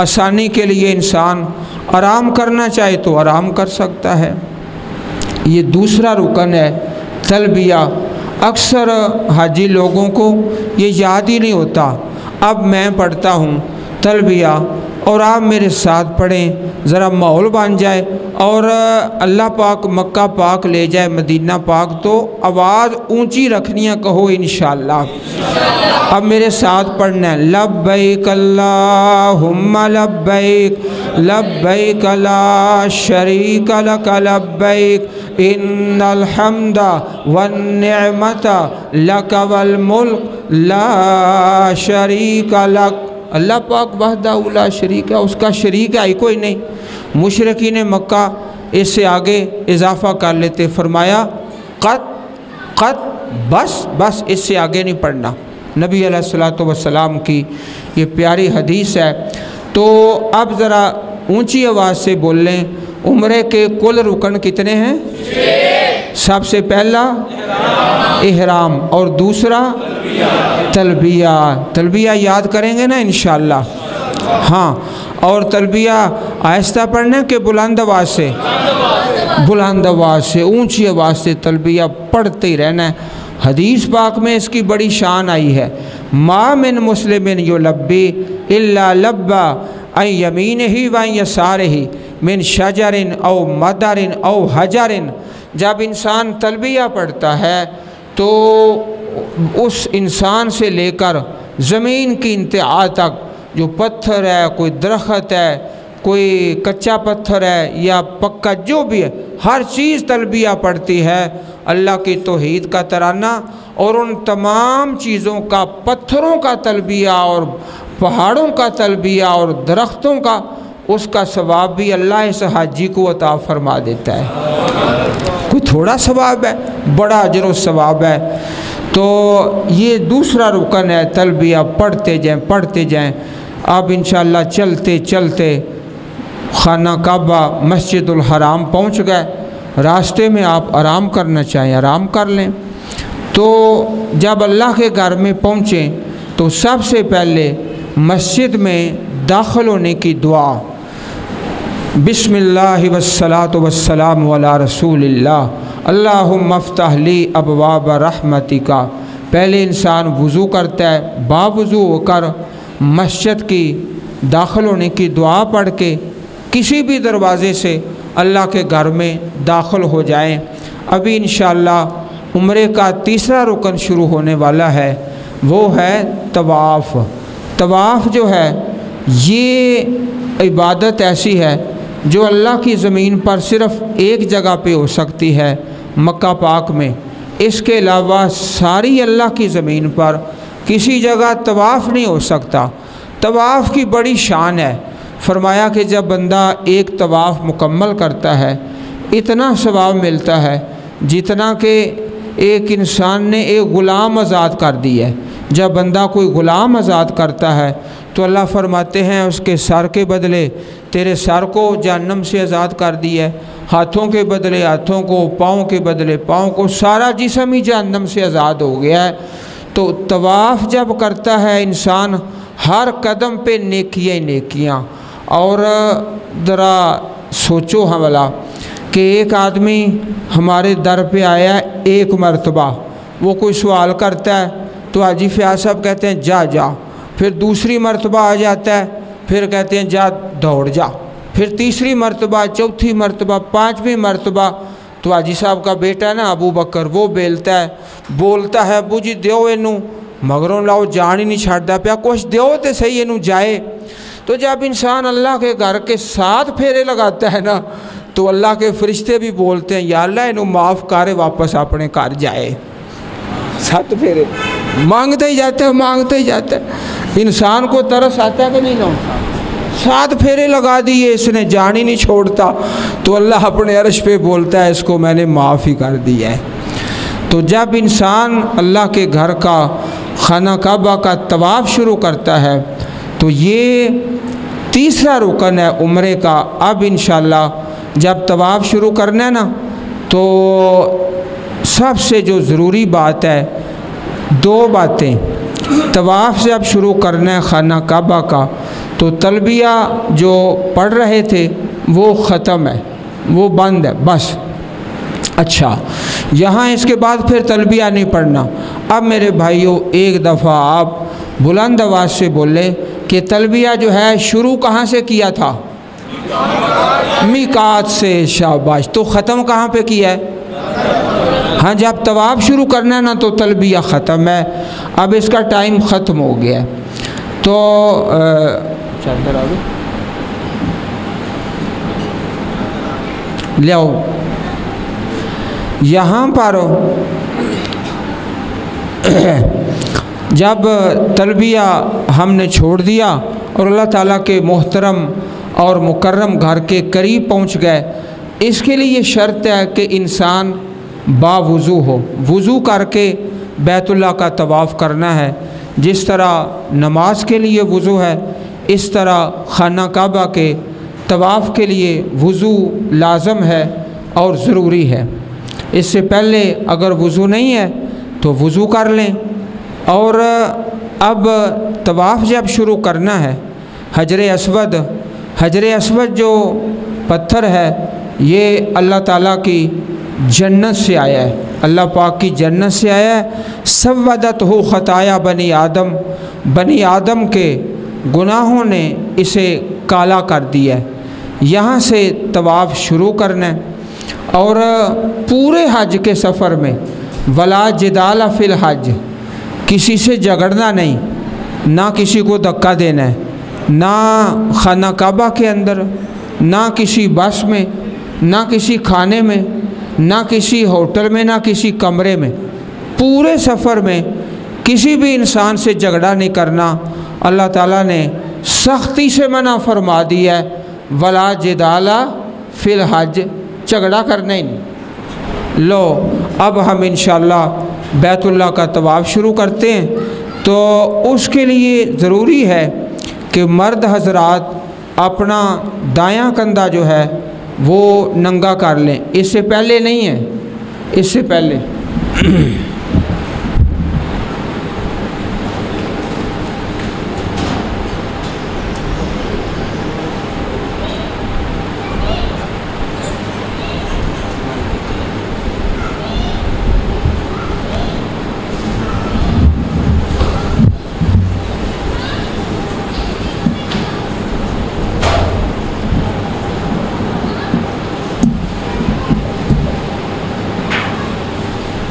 A: आसानी के लिए इंसान आराम करना चाहे तो आराम कर सकता है। ये दूसरा रुकन है तलबिया। अक्सर हाजी लोगों को ये याद ही नहीं होता। अब मैं पढ़ता हूँ तलबिया और आप मेरे साथ पढ़ें, ज़रा माहौल बन जाए और अल्लाह पाक मक्का पाक ले जाए, मदीना पाक, तो आवाज़ ऊंची रखनी है, कहो इंशाअल्लाह। अब मेरे साथ पढ़ना है लब्बैक अल्लाहुम्मा लब्बैक लब्बैक ला शरीक लक लब्बैक इन्नल हम्दा वन निअमता लक वल मुल्क ला शरीक लक। अल्लाह पाक वहदहू ला शरीक है, उसका शरीक है ही कोई नहीं। मुशरिकीन मक्का इससे आगे इजाफ़ा कर लेते, फरमाया क़त क़त, बस बस, इससे आगे नहीं पढ़ना। नबी अलैहिस्सलातु वस्सलाम की ये प्यारी हदीस है। तो अब ज़रा ऊंची आवाज़ से बोल लें, उम्रे के कुल रुकन कितने हैं? सबसे पहला इहराम और दूसरा तलबिया। तलबिया याद करेंगे ना इंशाअल्लाह। हाँ, और तलबिया आहिस्ता पढ़ना कि बुलंद आवाज़ से? बुलंद आवाज़ से, ऊंची आवाज़ से तलबिया पढ़ते ही रहना है। हदीस पाक में इसकी बड़ी शान आई है, मा मिन मुस्लिमिन युलब्बी इल्ला लब्बा अन यमीनिही व यसारिही मिन शजरिन औ मदरिन औ हजरिन। जब इंसान तलबिया पढ़ता है तो उस इंसान से लेकर ज़मीन की इंतहा तक, जो पत्थर है, कोई दरख्त है, कोई कच्चा पत्थर है या पक्का जो भी है, हर चीज़ तलबिया पढ़ती है। अल्लाह की तौहीद का तराना और उन तमाम चीज़ों का, पत्थरों का तलबिया और पहाड़ों का तलबिया और दरख्तों का, उसका सवाब भी अल्लाह इस हाजी को अता फरमा देता है। कोई थोड़ा सवाब है, बड़ा अजर व सवाब है। तो ये दूसरा रुकन है, तलबिया पढ़ते जाएं पढ़ते जाएं। अब इंशाअल्लाह चलते चलते खाना काबा मस्जिदुल हराम पहुँच गए। रास्ते में आप आराम करना चाहें आराम कर लें। तो जब अल्लाह के घर में पहुँचें तो सबसे पहले मस्जिद में दाखिल होने की दुआ, बिस्मिल्लाहि वस्सलातु वस्सलामु अला रसूलिल्लाह अल्लाहुम्मा अफ्तह ली अबवाब रहमतिका। पहले इंसान वज़ू करता है, बावज़ू होकर मस्जिद की दाखिल होने की दुआ पढ़ के किसी भी दरवाज़े से अल्लाह के घर में दाखिल हो जाएं। अभी इंशाअल्लाह उम्रे का तीसरा रुकन शुरू होने वाला है, वो है तवाफ़। तवाफ़ जो है ये इबादत ऐसी है जो अल्लाह की ज़मीन पर सिर्फ़ एक जगह पे हो सकती है, मक्का पाक में। इसके अलावा सारी अल्लाह की ज़मीन पर किसी जगह तवाफ़ नहीं हो सकता। तवाफ़ की बड़ी शान है। फरमाया कि जब बंदा एक तवाफ़ मुकम्मल करता है इतना सवाब मिलता है जितना कि एक इंसान ने एक ग़ुलाम आज़ाद कर दिया है। जब बंदा कोई ग़ुलाम आज़ाद करता है तो अल्लाह फरमाते हैं उसके सर के बदले तेरे सर को जहन्नम से आज़ाद कर दिया है, हाथों के बदले हाथों को, पाँव के बदले पाँव को, सारा जिस्म ही जहन्नम से आज़ाद हो गया है। तो तवाफ़ जब करता है इंसान, हर कदम पे नेकियाँ ही नेकियाँ। और ज़रा सोचो हमला कि एक आदमी हमारे दर पे आया एक मरतबा, वो कोई सवाल करता है तो हाजी फ़याज़ साहब कहते हैं जा जा, फिर दूसरी मरतबा आ जाता है, फिर कहते हैं जा दौड़ जा, फिर तीसरी मरतबा, चौथी मरतबा, पाँचवीं मरतबा तो हाजी साहब का बेटा ना अबू बकर, वो बोलता है अबू जी दो इनू, मगरों लाओ जान ही नहीं छाड़ता पिया, कुछ दो तो सही इनू जाए। तो जब इंसान अल्लाह के घर के 7 फेरे लगाता है ना तो अल्लाह के फरिश्ते भी बोलते हैं या अल्लाह इनू माफ़ करे, वापस अपने घर जाए। 7 फेरे मांगते ही जाते हैं, मांगते ही जाते हैं। इंसान को तरस आता है कि नहीं ना? 7 फेरे लगा दिए इसने, जान ही नहीं छोड़ता, तो अल्लाह अपने अर्श पे बोलता है इसको मैंने माफ़ ही कर दिया है। तो जब इंसान अल्लाह के घर का खाना काबा का तवाफ़ शुरू करता है तो ये तीसरा रुकन है उम्रे का। अब इंशाअल्लाह जब तवाफ़ शुरू करना है ना तो सबसे जो ज़रूरी बात है, 2 बातें। तवाफ़ से अब शुरू करना है खाना काबा का तो तलबिया जो पढ़ रहे थे वो ख़त्म है, वो बंद है बस। अच्छा, यहाँ इसके बाद फिर तलबिया नहीं पढ़ना। अब मेरे भाइयों एक दफ़ा आप बुलंद आवाज़ से बोले कि तलबिया जो है शुरू कहाँ से किया था? मीकात से। शाबाश। तो ख़त्म कहाँ पे किया है? हाँ, जब तवाफ़ शुरू करना है ना तो तलबिया ख़त्म है। अब इसका टाइम ख़त्म हो गया है। तो चादर आ गई ले आओ। यहाँ पर जब तलबिया हमने छोड़ दिया और अल्लाह ताला के मोहतरम और मुकर्रम घर के करीब पहुँच गए, इसके लिए ये शर्त है कि इंसान बावुज़ू हो, वुज़ू करके बैतुल्लाह का तवाफ़ करना है। जिस तरह नमाज के लिए वुज़ू है, इस तरह खाना काबा के तवाफ़ के लिए वुज़ू लाज़म है और ज़रूरी है। इससे पहले अगर वुज़ू नहीं है तो वुज़ू कर लें। और अब तवाफ़ जब शुरू करना है, हजर अस्वद जो पत्थर है ये अल्लाह ताला की जन्नत से आया है, अल्लाह पाक की जन्नत से आया है। सव्वदत हो ख़ताया बनी आदम के गुनाहों ने इसे काला कर दिया है। यहाँ से तवाफ़ शुरू करना है और पूरे हज के सफ़र में वला जिदाला फ़िल हज, किसी से झगड़ना नहीं, ना किसी को धक्का देना है, ना खाना काबा के अंदर, ना किसी बस में, ना किसी खाने में, ना किसी होटल में, ना किसी कमरे में। पूरे सफ़र में किसी भी इंसान से झगड़ा नहीं करना। अल्लाह ताला ने सख्ती से मना फरमा दिया है, वला जिदाला फ़िल हज, झगड़ा करना ही नहीं। लो अब हम इंशाअल्लाह बैतुल्लाह का तवाफ़ शुरू करते हैं। तो उसके लिए ज़रूरी है कि मर्द हजरात अपना दायां कंधा जो है वो नंगा कर लें। इससे पहले नहीं है, इससे पहले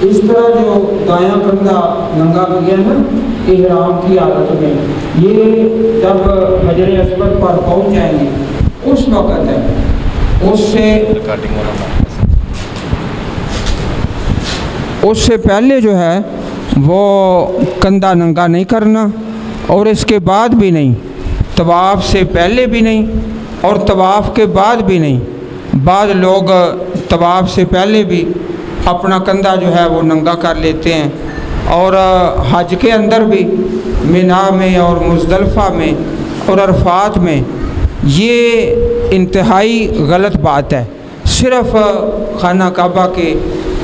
A: इस तरह जो दायां कंधा नंगा किया ना इहराम की हालत में, ये जब हजर अस्वद पर पहुंच जाएंगे उस वक़्त है। उससे पहले जो है वो कंधा नंगा नहीं करना और इसके बाद भी नहीं, तवाफ़ से पहले भी नहीं और तवाफ़ के बाद भी नहीं। बाद लोग तवाफ़ से पहले भी अपना कंधा जो है वो नंगा कर लेते हैं और हज के अंदर भी मिना में और मुज़दलिफ़ा में और अरफात में, ये इंतहाई गलत बात है। सिर्फ़ खाना काबा के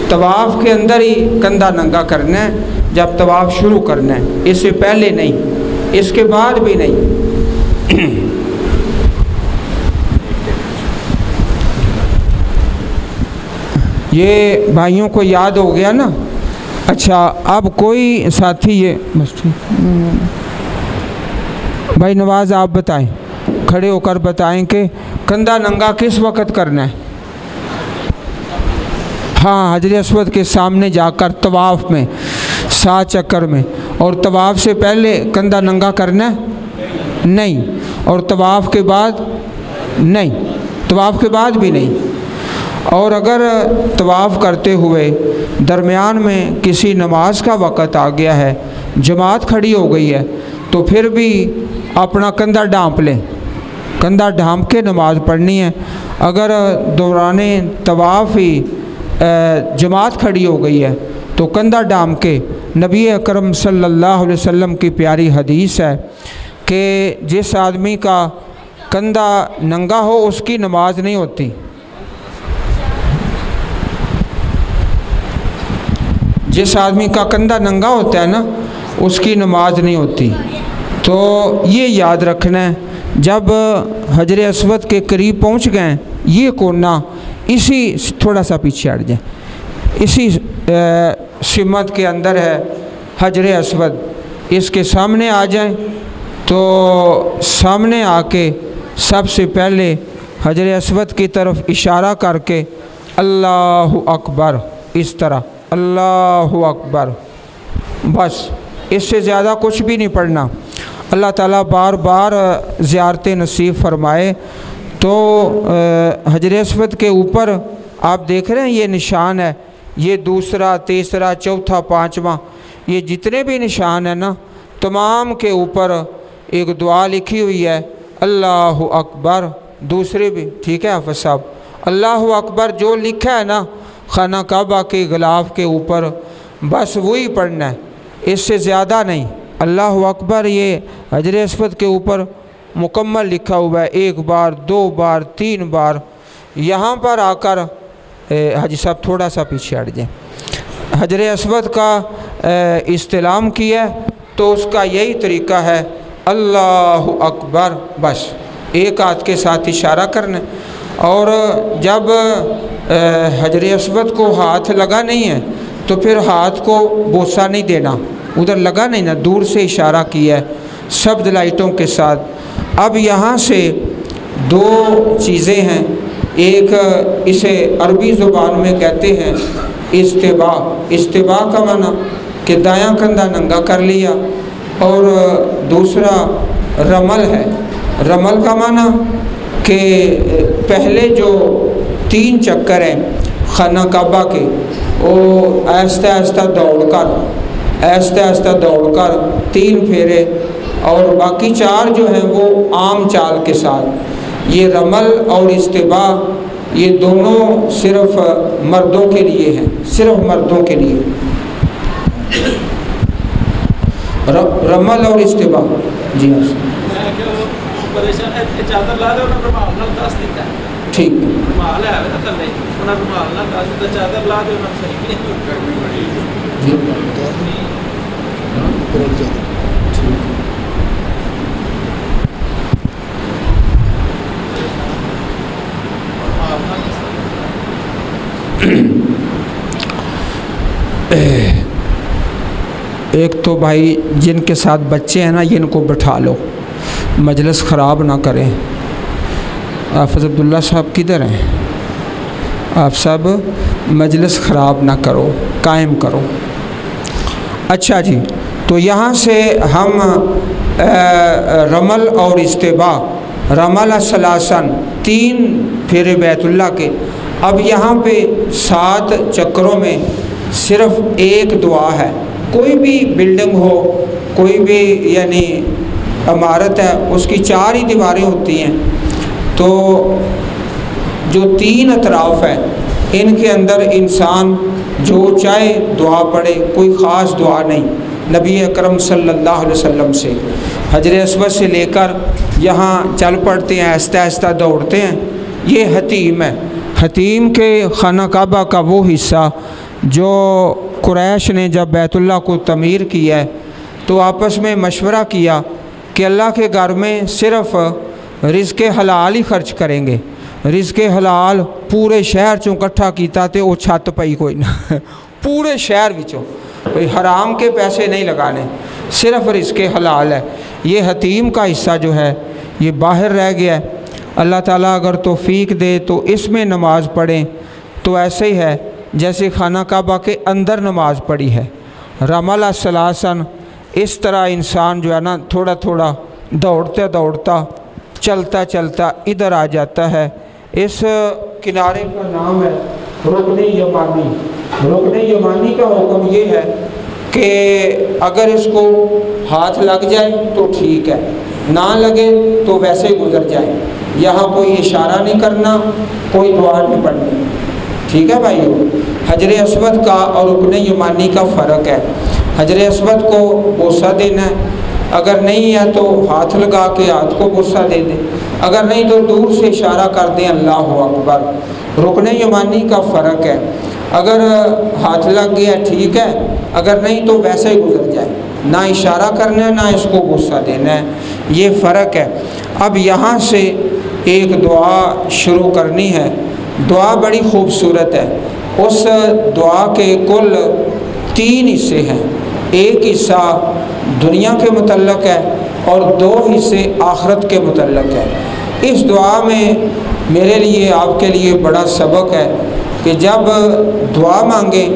A: तवाफ़ के अंदर ही कंधा नंगा करना है जब तवाफ़ शुरू करना है, इससे पहले नहीं, इसके बाद भी नहीं। ये भाइयों को याद हो गया ना। अच्छा, अब कोई साथी ये बस भाई नवाज़ आप बताएं, खड़े होकर बताएं कि कंधा नंगा किस वक़्त करना है। हाँ, हजर अस्वद के सामने जाकर तवाफ़ में 7 चक्कर में, और तवाफ़ से पहले कंधा नंगा करना है नहीं, और तवाफ़ के बाद नहीं, तवाफ़ के बाद भी नहीं। और अगर तवाफ़ करते हुए दरमियान में किसी नमाज का वक़्त आ गया है, जमात खड़ी हो गई है, तो फिर भी अपना कंधा ढाँप लें, कंधा ढाँप के नमाज़ पढ़नी है। अगर दौराने तवाफ़ ही जमात खड़ी हो गई है तो कंधा ढाँप के, नबी अकरम सल्लल्लाहु अलैहि वसल्लम की प्यारी हदीस है कि जिस आदमी का कंधा नंगा हो उसकी नमाज नहीं होती। जिस आदमी का कंधा नंगा होता है ना, उसकी नमाज नहीं होती। तो ये याद रखना है। जब हजर अस्वद के करीब पहुंच गए, ये कोना इसी थोड़ा सा पीछे हट जाए, इसी सिमत के अंदर है हजर अस्वद, इसके सामने आ जाएं तो सामने आके सबसे पहले हजर अस्वद की तरफ इशारा करके अल्लाहु अकबर, इस तरह अल्लाहु अकबर, बस इससे ज़्यादा कुछ भी नहीं पढ़ना। अल्लाह ताला बार बार ज़ियारत नसीब फरमाए। तो हजर अस्वद के ऊपर आप देख रहे हैं ये निशान है, ये दूसरा, तीसरा, चौथा, पाँचवा, ये जितने भी निशान हैं ना, तमाम के ऊपर एक दुआ लिखी हुई है अल्लाहु अकबर। दूसरे भी ठीक है हाफ़िज़ साहब, अल्लाहु अकबर जो लिखा है ना खाना काबा के गिलाफ के ऊपर, बस वही पढ़ना है, इससे ज़्यादा नहीं। अल्लाहु अकबर ये हजर अस्वद के ऊपर मुकम्मल लिखा हुआ है, 1 बार, 2 बार, 3 बार। यहाँ पर आकर हाजी साहब थोड़ा सा पीछे हट जाए, हजर अस्वद का इस्तिलाम किया तो उसका यही तरीका है अल्लाहु अकबर, बस एक हाथ के साथ इशारा करना। और जब हजर अस्वद को हाथ लगा नहीं है तो फिर हाथ को बोसा नहीं देना, उधर लगा नहीं ना, दूर से इशारा किया है शब्द लाइटों के साथ। अब यहाँ से 2 चीज़ें हैं, एक इसे अरबी ज़ुबान में कहते हैं इस्तिबा, इस्तिबा का माना कि दायां कंधा नंगा कर लिया, और दूसरा रमल है। रमल का माना कि पहले जो 3 चक्कर हैं खाना काबा के, वो आहिस्ता आहिस्ता दौड़कर 3 फेरे, और बाकी 4 जो हैं वो आम चाल के साथ। ये रमल और इस्तिबा ये दोनों सिर्फ मर्दों के लिए हैं, सिर्फ मर्दों के लिए। रमल और इस्तिबा जी ठीक एक तो भाई जिनके साथ बच्चे हैं ना, इनको बिठा लो, मजलिस ख़राब ना करें। हाफ़िज़ अब्दुल्ला साहब किधर हैं? आप सब मजलिस ख़राब ना करो, कायम करो। अच्छा जी, तो यहाँ से हम रमल और इस्तिबा, रमल सलासन 3 फेरे बैतुल्लाह के। अब यहाँ पे 7 चक्रों में सिर्फ एक दुआ है। कोई भी बिल्डिंग हो, कोई भी यानी इमारत है, उसकी 4 ही दीवारें होती हैं, तो जो 3 अतराफ़ हैं इनके अंदर इंसान जो चाहे दुआ पढ़े, कोई ख़ास दुआ नहीं। नबी अकरम सल्लल्लाहु अलैहि वसल्लम से हजर अस्वद से लेकर यहाँ चल पड़ते हैं, आहिस्ता आहिस्ता दौड़ते हैं। ये हतीम है। हतीम के खाना काबा का वो हिस्सा जो कुरैश ने जब बैतुल्लाह को तमीर किया है तो आपस में मशवरा किया कि अल्लाह के घर में सिर्फ़ रिज़्क़े हलाल ही खर्च करेंगे। रिज़्क़े हलाल पूरे शहर चों इकट्ठा कीता ते वो छत पई कोई ना पूरे शहर विचों कोई हराम के पैसे नहीं लगाने, सिर्फ़ रिज़्क़े हलाल है। ये हतीम का हिस्सा जो है ये बाहर रह गया है। अल्लाह ताला अगर तौफ़ीक दे तो इसमें नमाज़ पढ़ें तो ऐसे ही है जैसे खाना काबा के अंदर नमाज़ पढ़ी है। रमल सलासन, इस तरह इंसान जो है ना थोड़ा थोड़ा दौड़ता दौड़ता चलता चलता इधर आ जाता है। इस किनारे का नाम है रुकने यमानी। रुकने यमानी का हुक्म ये है कि अगर इसको हाथ लग जाए तो ठीक है, ना लगे तो वैसे ही गुजर जाए। यहाँ कोई इशारा नहीं करना, कोई दुआ नहीं पढ़नी, ठीक है भाइयों। हजर अस्वद का और रुकने यमानी का फ़र्क है। हजर अस्वद को बोसा देना है, अगर नहीं है तो हाथ लगा के हाथ को बोसा दे दें, अगर नहीं तो दूर से इशारा कर दें अल्लाहु अकबर। रुकने यमानी का फ़र्क है, अगर हाथ लग गया ठीक है, अगर नहीं तो वैसे ही गुजर जाए, ना इशारा करना है ना इसको गुस्सा देना है, ये फ़र्क है। अब यहाँ से एक दुआ शुरू करनी है। दुआ बड़ी खूबसूरत है। उस दुआ के कुल 3 हिस्से हैं। एक हिस्सा दुनिया के मुतल्लक़ है और 2 हिस्से आखिरत के मुतल्लक़ है। इस दुआ में मेरे लिए आपके लिए बड़ा सबक है कि जब दुआ मांगे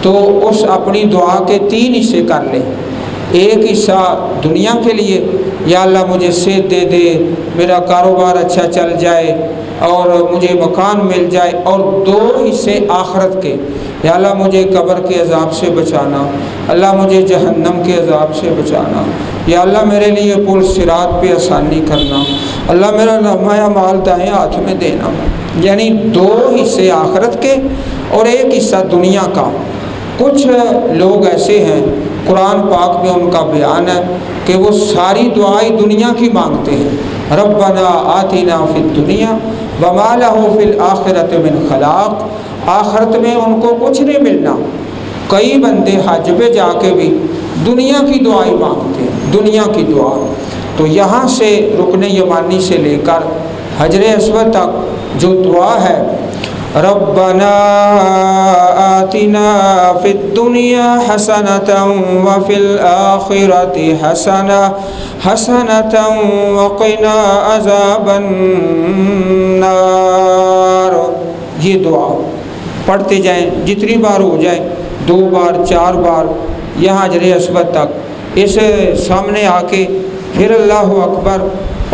A: तो उस अपनी दुआ के 3 हिस्से कर लें। एक हिस्सा दुनिया के लिए, या अल्लाह मुझे सेहत दे दे, मेरा कारोबार अच्छा चल जाए और मुझे मकान मिल जाए, और 2 हिस्से आखिरत के, या अल्लाह मुझे कब्र के अज़ाब से बचाना, अल्लाह मुझे जहन्नम के अज़ाब से बचाना, या अल्लाह मेरे लिए पुल सिरात पे आसानी करना, अल्लाह मेरा लम्हा माल दाएँ हाथ में देना। यानी 2 हिस्से आखिरत के और एक हिस्सा दुनिया का। कुछ लोग ऐसे हैं, कुरान पाक में उनका बयान है कि वो सारी दुआएं दुनिया की मांगते हैं। रब्बना आतिना फिद दुनिया वमा लहु फिल आखिरति मिन खलाक। आखिरत में उनको कुछ नहीं मिलना। कई बंदे हज पे जाके भी दुनिया की दुआएं मांगते हैं, दुनिया की दुआ। तो यहाँ से रुकने यमानी से लेकर हजर अस्वद तक जो दुआ है, रब्बना आतिना फिद दुनिया हसनतन व फिल आखिरति हसनतन व क़िना अज़ाबन नार। ये दुआ पढ़ते जाएं, जितनी बार हो जाए, 2 बार 4 बार, यहाँ हजर अस्वद तक। इस सामने आके फिर अल्लाहु अकबर,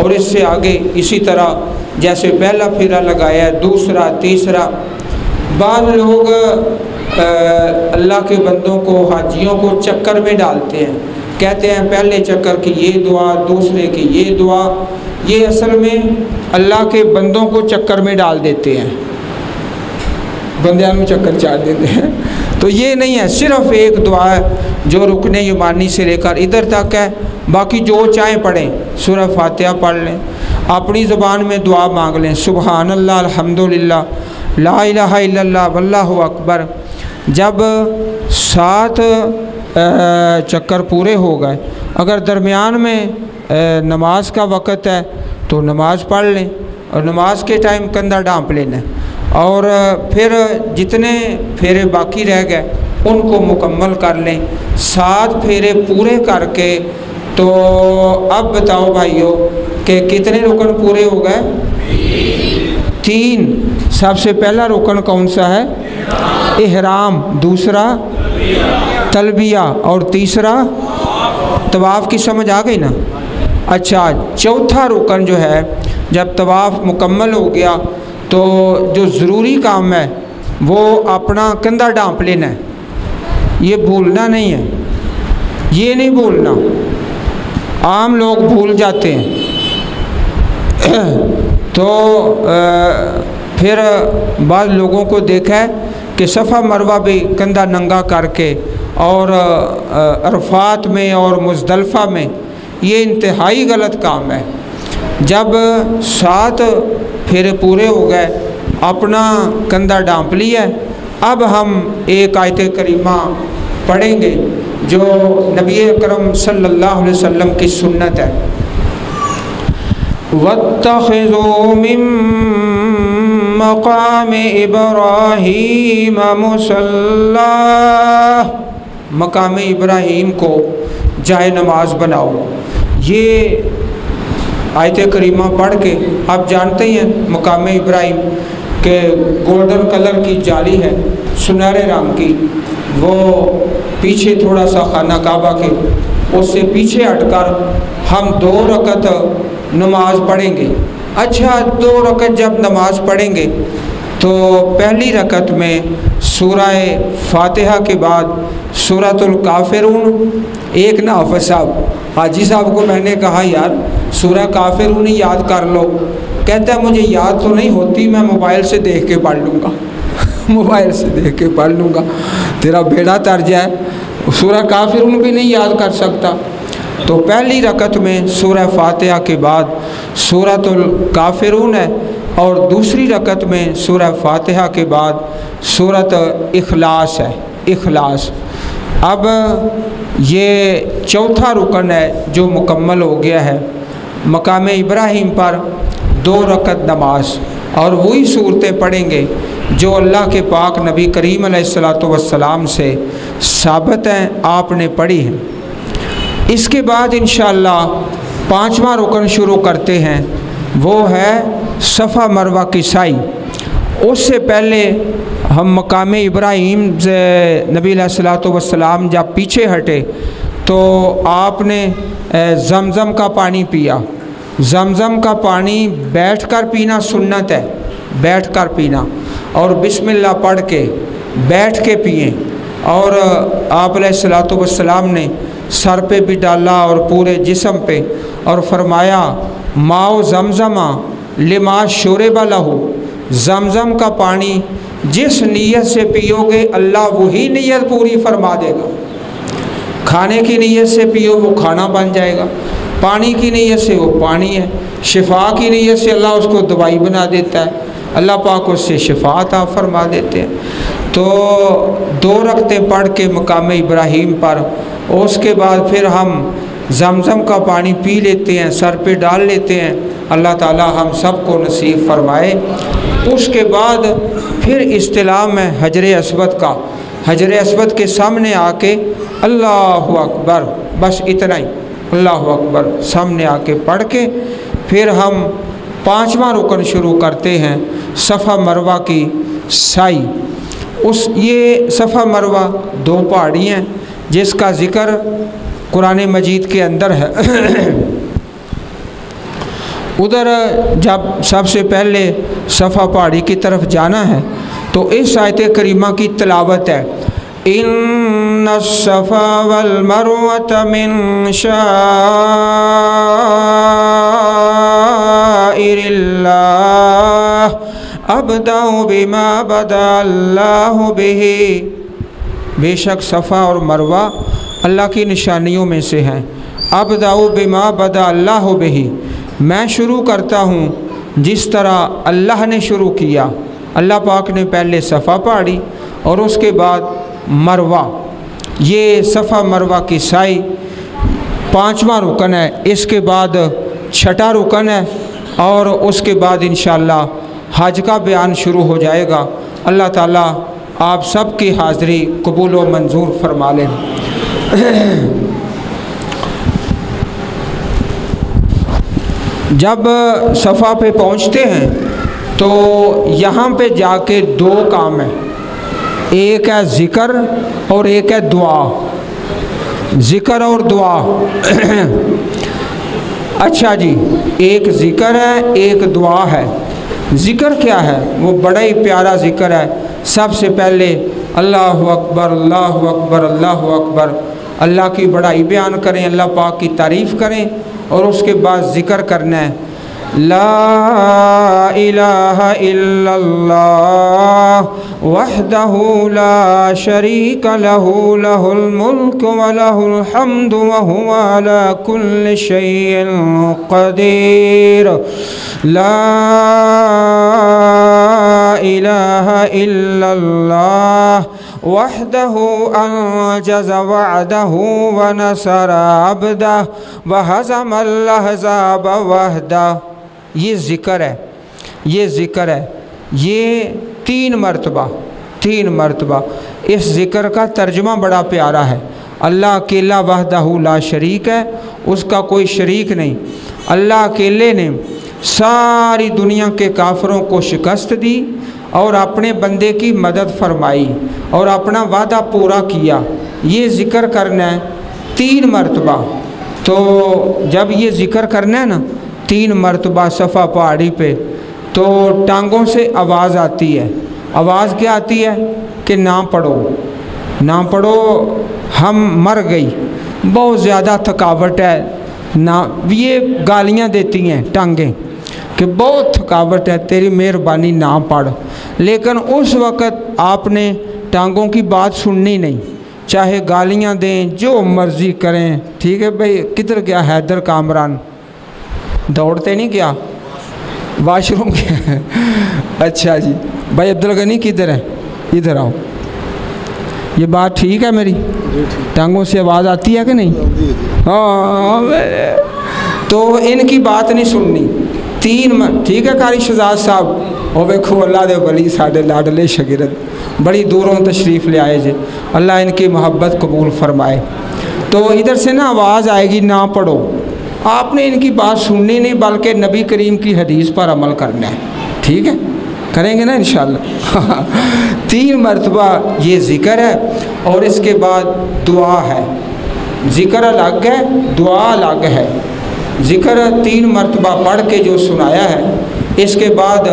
A: और इससे आगे इसी तरह जैसे पहला फेरा लगाया है, दूसरा, तीसरा। बाद लोग अल्लाह के बंदों को, हाजियों को चक्कर में डालते हैं, कहते हैं पहले चक्कर की ये दुआ, दूसरे की ये दुआ। ये असल में अल्लाह के बंदों को चक्कर में डाल देते हैं, बंदियां में चक्कर चाट देते हैं। तो ये नहीं है, सिर्फ़ एक दुआ है जो रुकने यमानी से लेकर इधर तक है। बाकी जो चाहे पढ़ें, सूरह फातिहा पढ़ लें, अपनी ज़ुबान में दुआ मांग लें, सुबहान अल्लाह, अल्हम्दुलिल्लाह, ला इलाहा इल्लल्लाह, वल्लाहु अकबर। जब 7 चक्कर पूरे हो गए, अगर दरमियान में नमाज का वक़्त है तो नमाज पढ़ लें, और नमाज के टाइम कंधा ढाँप लेना, और फिर जितने फेरे बाकी रह गए उनको मुकम्मल कर लें। 7 फेरे पूरे करके तो अब बताओ भाइयों कि कितने रुकन पूरे हो गए? 3। सबसे पहला रुकन कौन सा है? इहराम, दूसरा तलबिया, और तीसरा तवाफ़ की समझ आ गई ना। अच्छा, चौथा रुकन जो है, जब तवाफ़ मुकम्मल हो गया तो जो ज़रूरी काम है वो अपना कंधा ढाँप लेना है, ये भूलना नहीं है, ये नहीं भूलना। आम लोग भूल जाते हैं तो फिर बाद लोगों को देखा है कि सफ़ा मरवा भी कंधा नंगा करके और अरफात में और मुज़दलिफ़ा में, ये इंतहाई गलत काम है। जब 7 फेरे पूरे हो गए, अपना कंधा ढांप लिया, अब हम एक आयत करीमा पढ़ेंगे जो नबी अकरम सल्लल्लाहु अलैहि वसल्लम की सुन्नत है। वत्तख़िज़ू मिन मक़ाम इब्राहीम मुसल्ला, मकाम इब्राहीम को जाए नमाज बनाओ। ये आयत करीमा पढ़ के आप जानते ही हैं मकाम इब्राहीम के गोल्डन कलर की जाली है, सुनहरे रंग की, वो पीछे थोड़ा सा खाना काबा के, उससे पीछे हटकर हम 2 रकत नमाज पढ़ेंगे। अच्छा, 2 रकत जब नमाज पढ़ेंगे तो पहली रकत में सूरह फातिहा के बाद सूरतुल काफिरून, एक ना हाफ़िज़ साहब, हाजी साहब को मैंने कहा यार सूरह काफिरून ही याद कर लो, कहता है मुझे याद तो नहीं होती, मैं मोबाइल से देख के पढ़ लूँगा मोबाइल से देख के पढ़ लूँगा। तेरा बेड़ा तर जाए, सूरह काफिरून भी नहीं याद कर सकता। तो पहली रकत में सूरह फातिहा के बाद सूरतुल काफिरून है और दूसरी रकत में सूरह फातिहा के बाद सूरत इखलास है, इखलास। अब ये चौथा रुकन है जो मुकम्मल हो गया है। मकाम इब्राहीम पर 2 रकत नमाज और वही सूरतें पढ़ेंगे जो अल्लाह के पाक नबी करीम अलैहिस्सलातु वस्सलाम से साबित हैं, आपने पढ़ी हैं। इसके बाद इंशाअल्लाह 5वां रुकन शुरू करते हैं, वो है सफ़ा मरवा की साई। उससे पहले हम मकाम इब्राहीम से नबी अलैहिस्सलातु वस्सलाम जब पीछे हटे तो आपने ज़मज़म का पानी पिया। ज़मज़म का पानी बैठकर पीना सुन्नत है, बैठकर पीना, और बिस्मिल्लाह पढ़ के बैठ के पिए। और आप अलैहिस्सलातु वस्सलाम ने सर पे भी डाला और पूरे जिस्म पे, और फरमाया माओ ज़मज़मा लिमा शुरिबा लहू, ज़मज़म का पानी जिस नीयत से पियोगे अल्लाह वही नीयत पूरी फरमा देगा। खाने की नीयत से पियो वो खाना बन जाएगा, पानी की नीयत से वो पानी है, शिफा की नीयत से अल्लाह उसको दवाई बना देता है, अल्लाह पाक उससे शिफा अता फरमा देते हैं। तो 2 रकतें पढ़ के मकाम इब्राहीम पर, उसके बाद फिर हम ज़मज़म का पानी पी लेते हैं, सर पे डाल लेते हैं, अल्लाह ताला हम सब को नसीब फरमाए। उसके बाद फिर इस्तिलाम है हजर अस्वद का, हजर अस्वद के सामने आके अल्लाहु अकबर, बस इतना ही, अल्लाहु अकबर सामने आके पढ़ के फिर हम 5वां रुकन शुरू करते हैं, सफ़ा मरवा की साई। ये सफ़ा मरवा 2 पहाड़ी हैं जिसका ज़िक्र कुरान मजीद के अंदर है। उधर जब सबसे पहले सफ़ा पहाड़ी की तरफ जाना है तो इस आयत करीमा की तिलावत है, इन्ना सफ़ा वल मरवत मिन शाइरिल्लाह अब्दाउ बिमा बदा अल्लाहु बिही, बेशक सफ़ा और मरवा अल्लाह की निशानियों में से हैं। अब्दाउ बिमा बदा अल्लाहु बिही, मैं शुरू करता हूँ जिस तरह अल्लाह ने शुरू किया। अल्लाह पाक ने पहले सफ़ा पहाड़ी और उसके बाद मरवा, ये सफ़ा मरवा की साई 5वां रुकन है। इसके बाद 6ठा रुकन है और उसके बाद इंशाअल्लाह हज का बयान शुरू हो जाएगा। अल्लाह ताला आप सब की हाज़िरी कबूल व मंजूर फरमा लें। जब सफ़ा पे पहुँचते हैं तो यहाँ पे जाके 2 काम हैं, एक है ज़िक्र और एक है दुआ, ज़िक्र और दुआ। अच्छा जी, एक ज़िक्र है एक दुआ है। ज़िक्र क्या है? वो बड़ा ही प्यारा ज़िक्र है। सबसे पहले अल्लाहु अकबर अल्लाहु अकबर अल्लाहु अकबर, अल्लाह की बड़ाई बयान करें, अल्लाह पाक की तारीफ़ करें और उसके बाद ज़िक्र करना है। ला इलाहा इल्लल्लाह वहदहु ला शरीक लहु लहुल मुल्क व लहुल हम्दु व हुवा अला कुल्लि शैइन क़दीर। ला इलाहा इल्लल्लाह वहदहु अंजज़ वअदहु व नसर अब्दह व हज़मल अहज़ाब वहदह। ये ज़िक्र है, ये ज़िक्र है, ये तीन मरतबा। इस ज़िक्र का तर्जुमा बड़ा प्यारा है। अल्लाह अकेला वहदहु ला शरीक है, उसका कोई शरीक नहीं। अल्लाह अकेले ने सारी दुनिया के काफिरों को शिकस्त दी और अपने बंदे की मदद फरमाई और अपना वादा पूरा किया। ये ज़िक्र करना है 3 मरतबा। तो जब ये ज़िक्र करना है ना 3 मरतबा सफ़ा पहाड़ी पे, तो टांगों से आवाज़ आती है। आवाज़ क्या आती है कि ना पढ़ो, ना पढ़ो, हम मर गई, बहुत ज़्यादा थकावट है ना। ये गालियाँ देती हैं टांगें कि बहुत थकावट है, तेरी मेहरबानी ना पढ़। लेकिन उस वक़्त आपने टांगों की बात सुननी नहीं, चाहे गालियाँ दें, जो मर्ज़ी करें। ठीक है भाई, किधर गया हैदर कामरान? दौड़ते नहीं क्या, वाशरूम गया? अच्छा जी। भाई अब्दुल गनी किधर है? इधर आओ। ये बात ठीक है मेरी? टांगों से आवाज़ आती है कि नहीं? हाँ। तो इनकी बात नहीं सुननी। 3 ठीक है कारी शहजाद साहब। और वेखो अल्लाह दे वली साडे लाडले शगिरद बड़ी दूरों तशरीफ़ ले आए जे, अल्लाह इनकी मोहब्बत कबूल फरमाए। तो इधर से ना आवाज़ आएगी, ना पढ़ो। आपने इनकी बात सुननी नहीं, बल्कि नबी करीम की हदीस पर अमल करना है। ठीक है, करेंगे ना इंशाअल्लाह। 3 मरतबा ये ज़िक्र है और इसके बाद दुआ है। ज़िक्र अलग है, दुआ अलग है। ज़िक्र 3 मरतबा पढ़ के जो सुनाया है, इसके बाद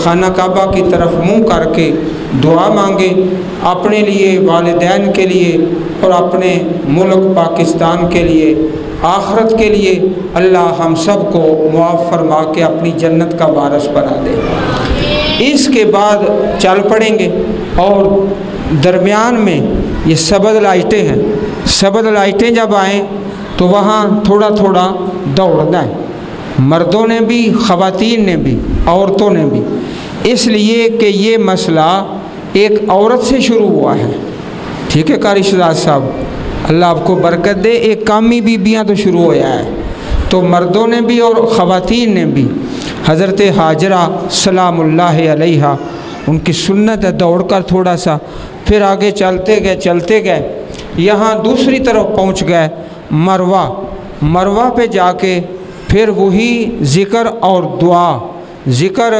A: खाना काबा की तरफ मुँह करके दुआ मांगे अपने लिए, वालिदैन के लिए और अपने मुल्क पाकिस्तान के लिए, आखरत के लिए। अल्लाह हम सब को मुआफ़ फरमा के अपनी जन्नत का वारिस बना दे। इसके बाद चल पड़ेंगे और दरमियान में ये सबद लाइटें हैं। सबद लाइटें जब आएँ तो वहाँ थोड़ा थोड़ा दौड़ना है, मर्दों ने भी, ख़वातीन ने भी, औरतों ने भी। इसलिए कि ये मसला एक औरत से शुरू हुआ है। ठीक है कारी शहजाद साहब, अल्लाह आपको बरकत दे। एक कामी बीबियाँ तो शुरू होया है, तो मर्दों ने भी और ख़वातीन ने भी। हज़रत हाजरा सलामुल्लाह अलैहा, उनकी सुन्नत है, दौड़ कर थोड़ा सा फिर आगे चलते गए, यहाँ दूसरी तरफ पहुँच गए मरवा पे जाके फिर वही ज़िक्र और दुआ। ज़िक्र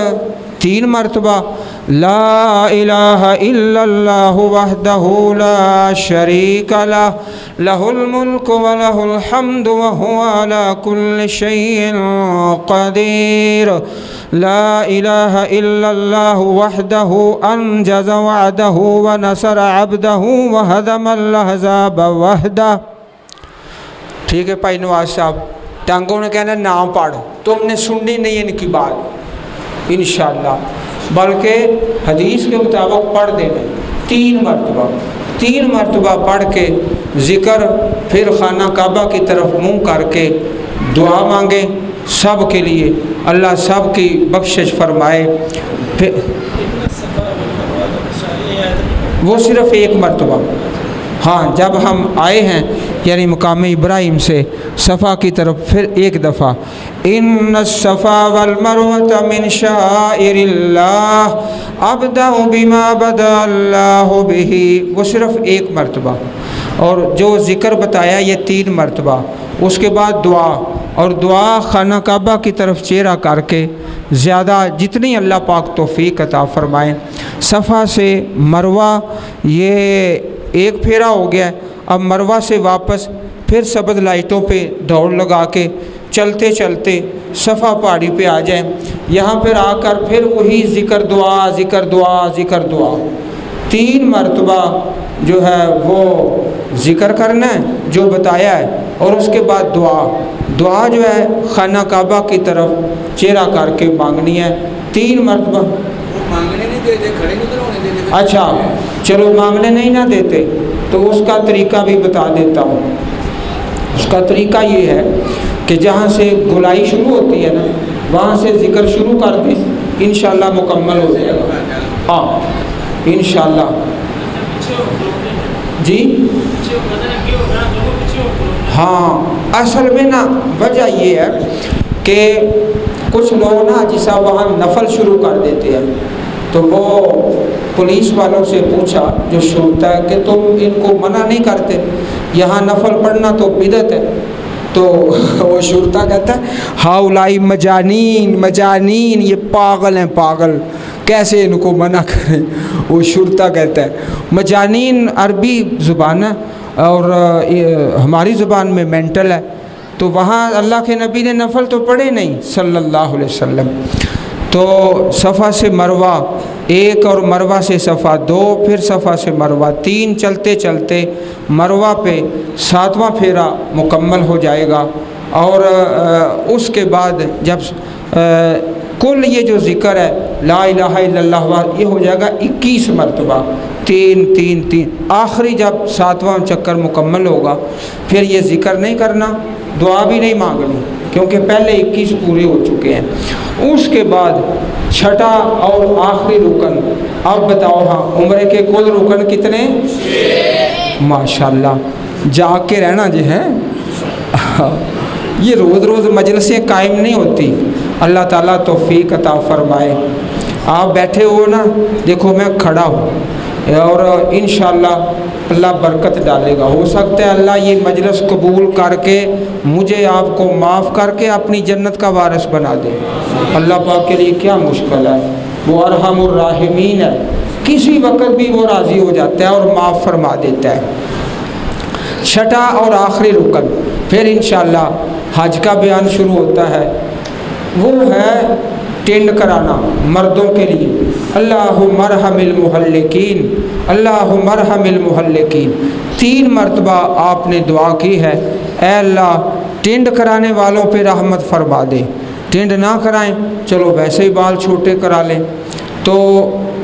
A: 3 मरतबा, ला इलाहा इल्लल्लाह वहदहु ला शरीक लह लहुल मुल्क व लहुल हम्दु व हुवा अला कुल्लि शैइन क़दीर। ला इलाहा इल्लल्लाह वहदहु अंजज़ वअदहु व नसर अब्दहु व हज़मल अहज़ाब वहदह। ठीक है भाई नवाज साहब, टांगों ने कहना ना पढ़, तुमने सुननी नहीं इनकी बात इंशाअल्लाह, बल्कि हदीस के मुताबिक पढ़ देना 3 मरतबा पढ़ के ज़िक्र, फिर खाना काबा की तरफ मुँह करके दुआ मांगे सब के लिए, अल्लाह सब की बख्शिश फरमाए। फिर वो सिर्फ़ 1 मरतबा। हाँ, जब हम आए हैं यानी मुकाम इब्राहिम से सफ़ा की तरफ, फिर 1 दफ़ा इन्न सफ़ा वल मरवत मिन शाइरिल्लाह अब्दउ बिमा बदअल्लाहु बिही, वो सिर्फ़ 1 मरतबा। और जो ज़िक्र बताया ये 3 मरतबा। उसके बाद दुआ, और दुआ खाना काबा की तरफ चेहरा करके ज़्यादा जितनी अल्लाह पाक तौफ़ीक अता फ़रमाए। सफ़ा से मरवा ये 1 फेरा हो गया। अब मरवा से वापस फिर सबद लाइटों पे दौड़ लगा के चलते चलते सफ़ा पहाड़ी पे आ जाएं। यहाँ पर आकर फिर वही ज़िक्र दुआ, ज़िक्र दुआ, ज़िक्र दुआ 3 मरतबा जो है वो ज़िक्र करना है जो बताया है, और उसके बाद दुआ जो है खाना काबा की तरफ चेहरा करके मांगनी है 3 मरतबा।
B: मांगने नहीं देते, खड़े नहीं होने देते।
A: अच्छा चलो, मांगने नहीं ना देते तो उसका तरीका भी बता देता हूँ। उसका तरीका ये है कि जहाँ से गुलाई शुरू होती है ना, वहाँ से ज़िक्र शुरू कर दें, इंशाल्लाह मुकम्मल हो जाएगा। हाँ इंशाल्लाह जी। हाँ असल में ना वजह ये है कि कुछ लोग ना जिसा वहाँ नफल शुरू कर देते हैं, तो वो पुलिस वालों से पूछा जो सुनता है कि तुम इनको मना नहीं करते, यहाँ नफल पढ़ना तो बिदत है। तो वो शुरता कहता है हाउलाई मजानीन, ये पागल हैं पागल, कैसे इनको मना करें। वो शुरता कहता है मजानीन अरबी ज़ुबान है और हमारी ज़ुबान में मेंटल है। तो वहाँ अल्लाह के नबी ने नफल तो पढ़े नहीं सल्लल्लाहु अलैहि वसल्लम। तो सफ़ा से मरवा 1 और मरवा से सफ़ा 2, फिर सफ़ा से मरवा 3, चलते चलते मरवा पे 7वां फेरा मुकम्मल हो जाएगा। और उसके बाद जब कुल ये जो ज़िक्र है ला इलाहा इल्लल्लाह ये हो जाएगा 21 मरतबा, 3 3 3। आखिरी जब 7वां चक्कर मुकम्मल होगा फिर ये ज़िक्र नहीं करना, दुआ भी नहीं मांगनी, क्योंकि पहले 21 पूरे हो चुके हैं। उसके बाद छठा और आखिरी रुकन। अब बताओ हाँ उम्रे के कुल रुकन कितने? 6। माशाल्लाह जाके रहना जी है। ये रोज़ रोज़ मजलिसें कायम नहीं होती, अल्लाह ताला तौफीक अता फरमाए। आप बैठे हो ना, देखो मैं खड़ा हूँ और इंशाअल्लाह अल्लाह बरकत डालेगा। हो सकता है अल्लाह ये मजलिस कबूल करके मुझे आपको माफ़ करके अपनी जन्नत का वारिस बना दे। अल्लाह पाक के लिए क्या मुश्किल है, वो अरहमुर राहिमीन है, किसी वक्त भी वो राज़ी हो जाता है और माफ़ फरमा देता है। छठा और आखिरी रुकन, फिर इंशाअल्लाह हज का बयान शुरू होता है, वो है टेंड कराना मर्दों के लिए। अल्लाहुम्मा अरहमिल मुहल्लिकीन, अल्लाहुम्मा अरहमिल मुहल्लिकीन 3 मरतबा आपने दुआ की है, ऐ अल्लाह टेंड कराने वालों पे रहमत फरमा दे। टेंड ना कराएं, चलो वैसे ही बाल छोटे करा लें, तो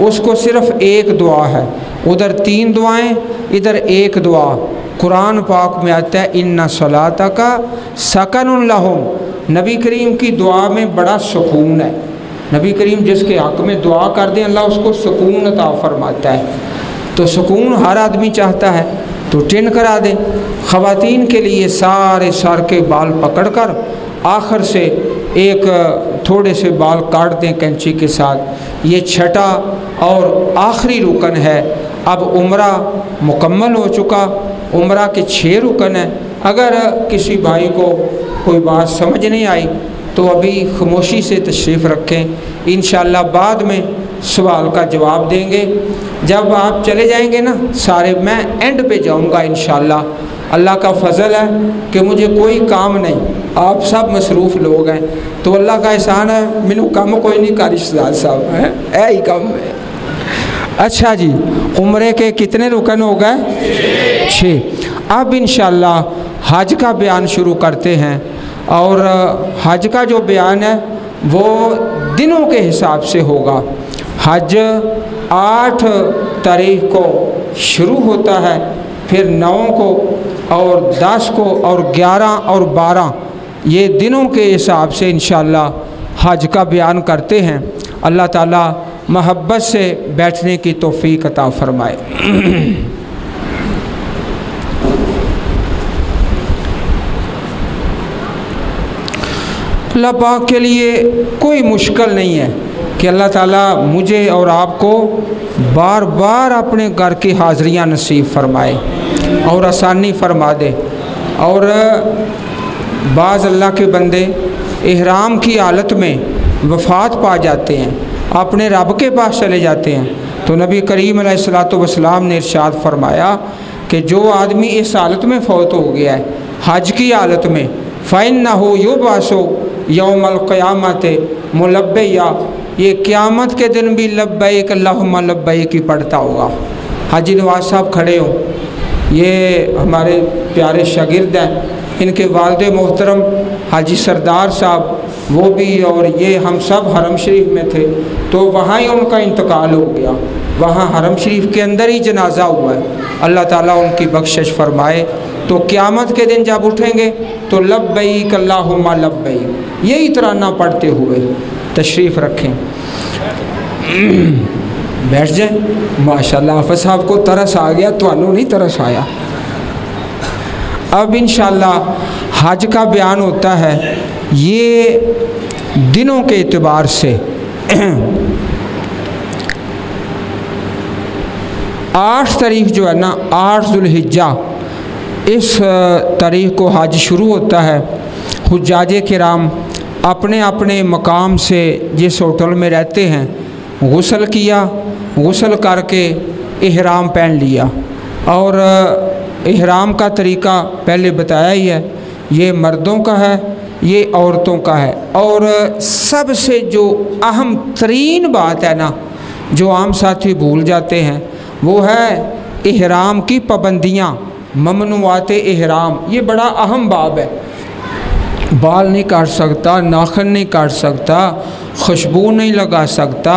A: उसको सिर्फ़ एक दुआ है। उधर 3 दुआएं, इधर एक दुआ। कुरान पाक में आता है इन्ना सलातका सकनुन लहुम। नबी करीम की दुआ में बड़ा सुकून है। नबी करीम जिसके हक़ में दुआ कर दें अल्लाह उसको सुकून अता फरमाता है। तो सुकून हर आदमी चाहता है, तो टेंड करा दें। ख़वातीन के लिए सारे सर के बाल पकड़कर आखिर से एक थोड़े से बाल काट दें कैंची के साथ। ये छठा और आखिरी रुकन है। अब उम्रा मुकम्मल हो चुका, उम्रा के 6 रुकन हैं। अगर किसी भाई को कोई बात समझ नहीं आई तो अभी खामोशी से तशरीफ़ रखें, इंशाअल्लाह बाद में सवाल का जवाब देंगे। जब आप चले जाएंगे ना सारे, मैं एंड पे जाऊंगा इंशाअल्लाह। अल्लाह का फ़ज़ल है कि मुझे कोई काम नहीं, आप सब मसरूफ़ लोग हैं, तो अल्लाह का एहसान है, मैनू काम कोई नहीं कर रिश्तेदार साहब है, ऐ ही काम है। अच्छा जी, उम्रे के कितने रुकन हो गए? 6। अब इंशाअल्लाह हज का बयान शुरू करते हैं। और हज का जो बयान है वो दिनों के हिसाब से होगा। हज 8 तारीख को शुरू होता है, फिर 9 को और 10 को और 11 और 12 ये दिनों के हिसाब से इंशाअल्लाह हज का बयान करते हैं। अल्लाह ताला महब्बत से बैठने की तौफीक अता फरमाए। अल्लाह पाक के लिए कोई मुश्किल नहीं है कि अल्लाह ताला मुझे और आपको बार बार अपने घर की हाज़रियाँ नसीब फरमाए और आसानी फरमा दे। और बाज़ अल्लाह के बंदे इहराम की हालत में वफ़ात पा जाते हैं, अपने रब के पास चले जाते हैं। तो नबी करीम अलैहिस्सलातु वस्सलाम ने इरशाद फरमाया कि जो आदमी इस हालत में फ़ौत हो गया है हज की हालत में, फ़इन्नहु युबअसु यौमल क़यामत मुलब्बिया, ये क़यामत के दिन भी लब्बैक अल्लाहुम्मा लब्बैक ही पढ़ता होगा। हाजी नवाज साहब खड़े हों, ये हमारे प्यारे शागिर्द हैं, इनके वालिद मोहतरम हाजी सरदार साहब वो भी, और ये हम सब हरम शरीफ में थे, तो वहाँ ही उनका इंतकाल हो गया। वहाँ हरम शरीफ के अंदर ही जनाजा हुआ है। अल्लाह ताला उनकी बख्शिश फरमाए। तो क़यामत के दिन जब उठेंगे तो लब्बैक अल्लाहुम्मा लब्बैक यही तराना पढ़ते हुए तशरीफ़ रखें। बैठ जाए। माशाल्लाह हाफ़िज़ साहब को तरस आ गया, तुहानू नहीं तरस आया। अब इंशाअल्लाह हज का बयान होता है। ये दिनों के एतबार से 8 तारीख जो है ना, 8 ज़ुल्हिज्जा, इस तारीख को हज शुरू होता है। हुज्जाजे किराम अपने अपने मकाम से जिस होटल में रहते हैं गुस्ल किया, गुस्ल करके इहराम पहन लिया। और इहराम का तरीका पहले बताया ही है, ये मर्दों का है, ये औरतों का है। और सबसे जो अहम तरीन बात है ना, जो आम साथी भूल जाते हैं, वो है इहराम की पाबंदियाँ, ममनुआत इहराम। ये बड़ा अहम बाब है। बाल नहीं काट सकता, नाखून नहीं काट सकता, खुशबू नहीं लगा सकता,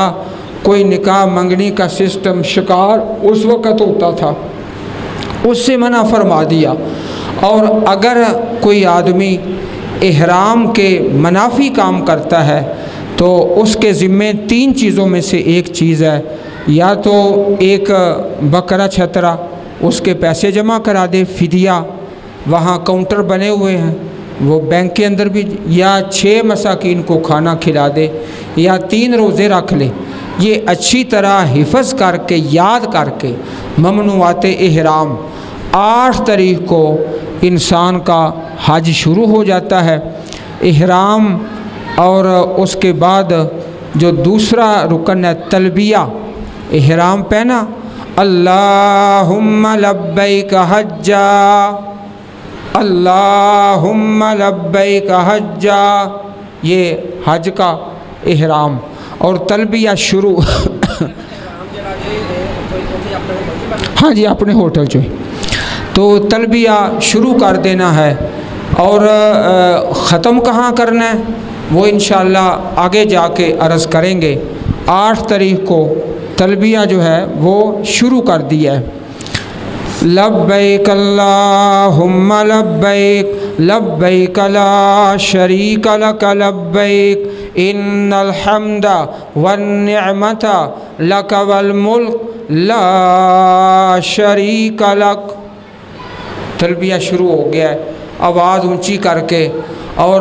A: कोई निकाह मंगनी का सिस्टम शिकार उस वक़्त होता था, उससे मना फरमा दिया। और अगर कोई आदमी इहराम के मनाफी काम करता है तो उसके ज़िम्मे 3 चीज़ों में से एक चीज़ है, या तो एक बकरा छतरा उसके पैसे जमा करा दे, फिदिया, वहाँ काउंटर बने हुए हैं वो बैंक के अंदर भी, या 6 मसाकीन को खाना खिला दे, या 3 रोज़े रख ले। ये अच्छी तरह हिफ़्ज़ करके याद करके ममनुआत इहराम 8 तारीख को इंसान का हज शुरू हो जाता है। इहराम और उसके बाद जो दूसरा रुकन है तलबिया, इहराम पहना, अल्लाहुम्मा लब्बैक हज्जा, अल्लाहुम्मा लब्बैक हज्जा, ये हज का इहराम। और तलबिया शुरू हाँ जी, अपने होटल जो, तो तलबिया शुरू कर देना है। और ख़त्म कहाँ करना है वो इंशाअल्लाह आगे जाके अर्ज़ करेंगे। 8 तारीख को तलबिया जो है वो शुरू कर दिया है। लब्बैक अल्लाहुम्मा लब्बैक, लब्बैक ला शरीक लक लब्बैक, इन्नल हम्दा वन निअमता लक वल मुल्क ला शरीक लक। तलबिया शुरू हो गया है, आवाज़ ऊंची करके। और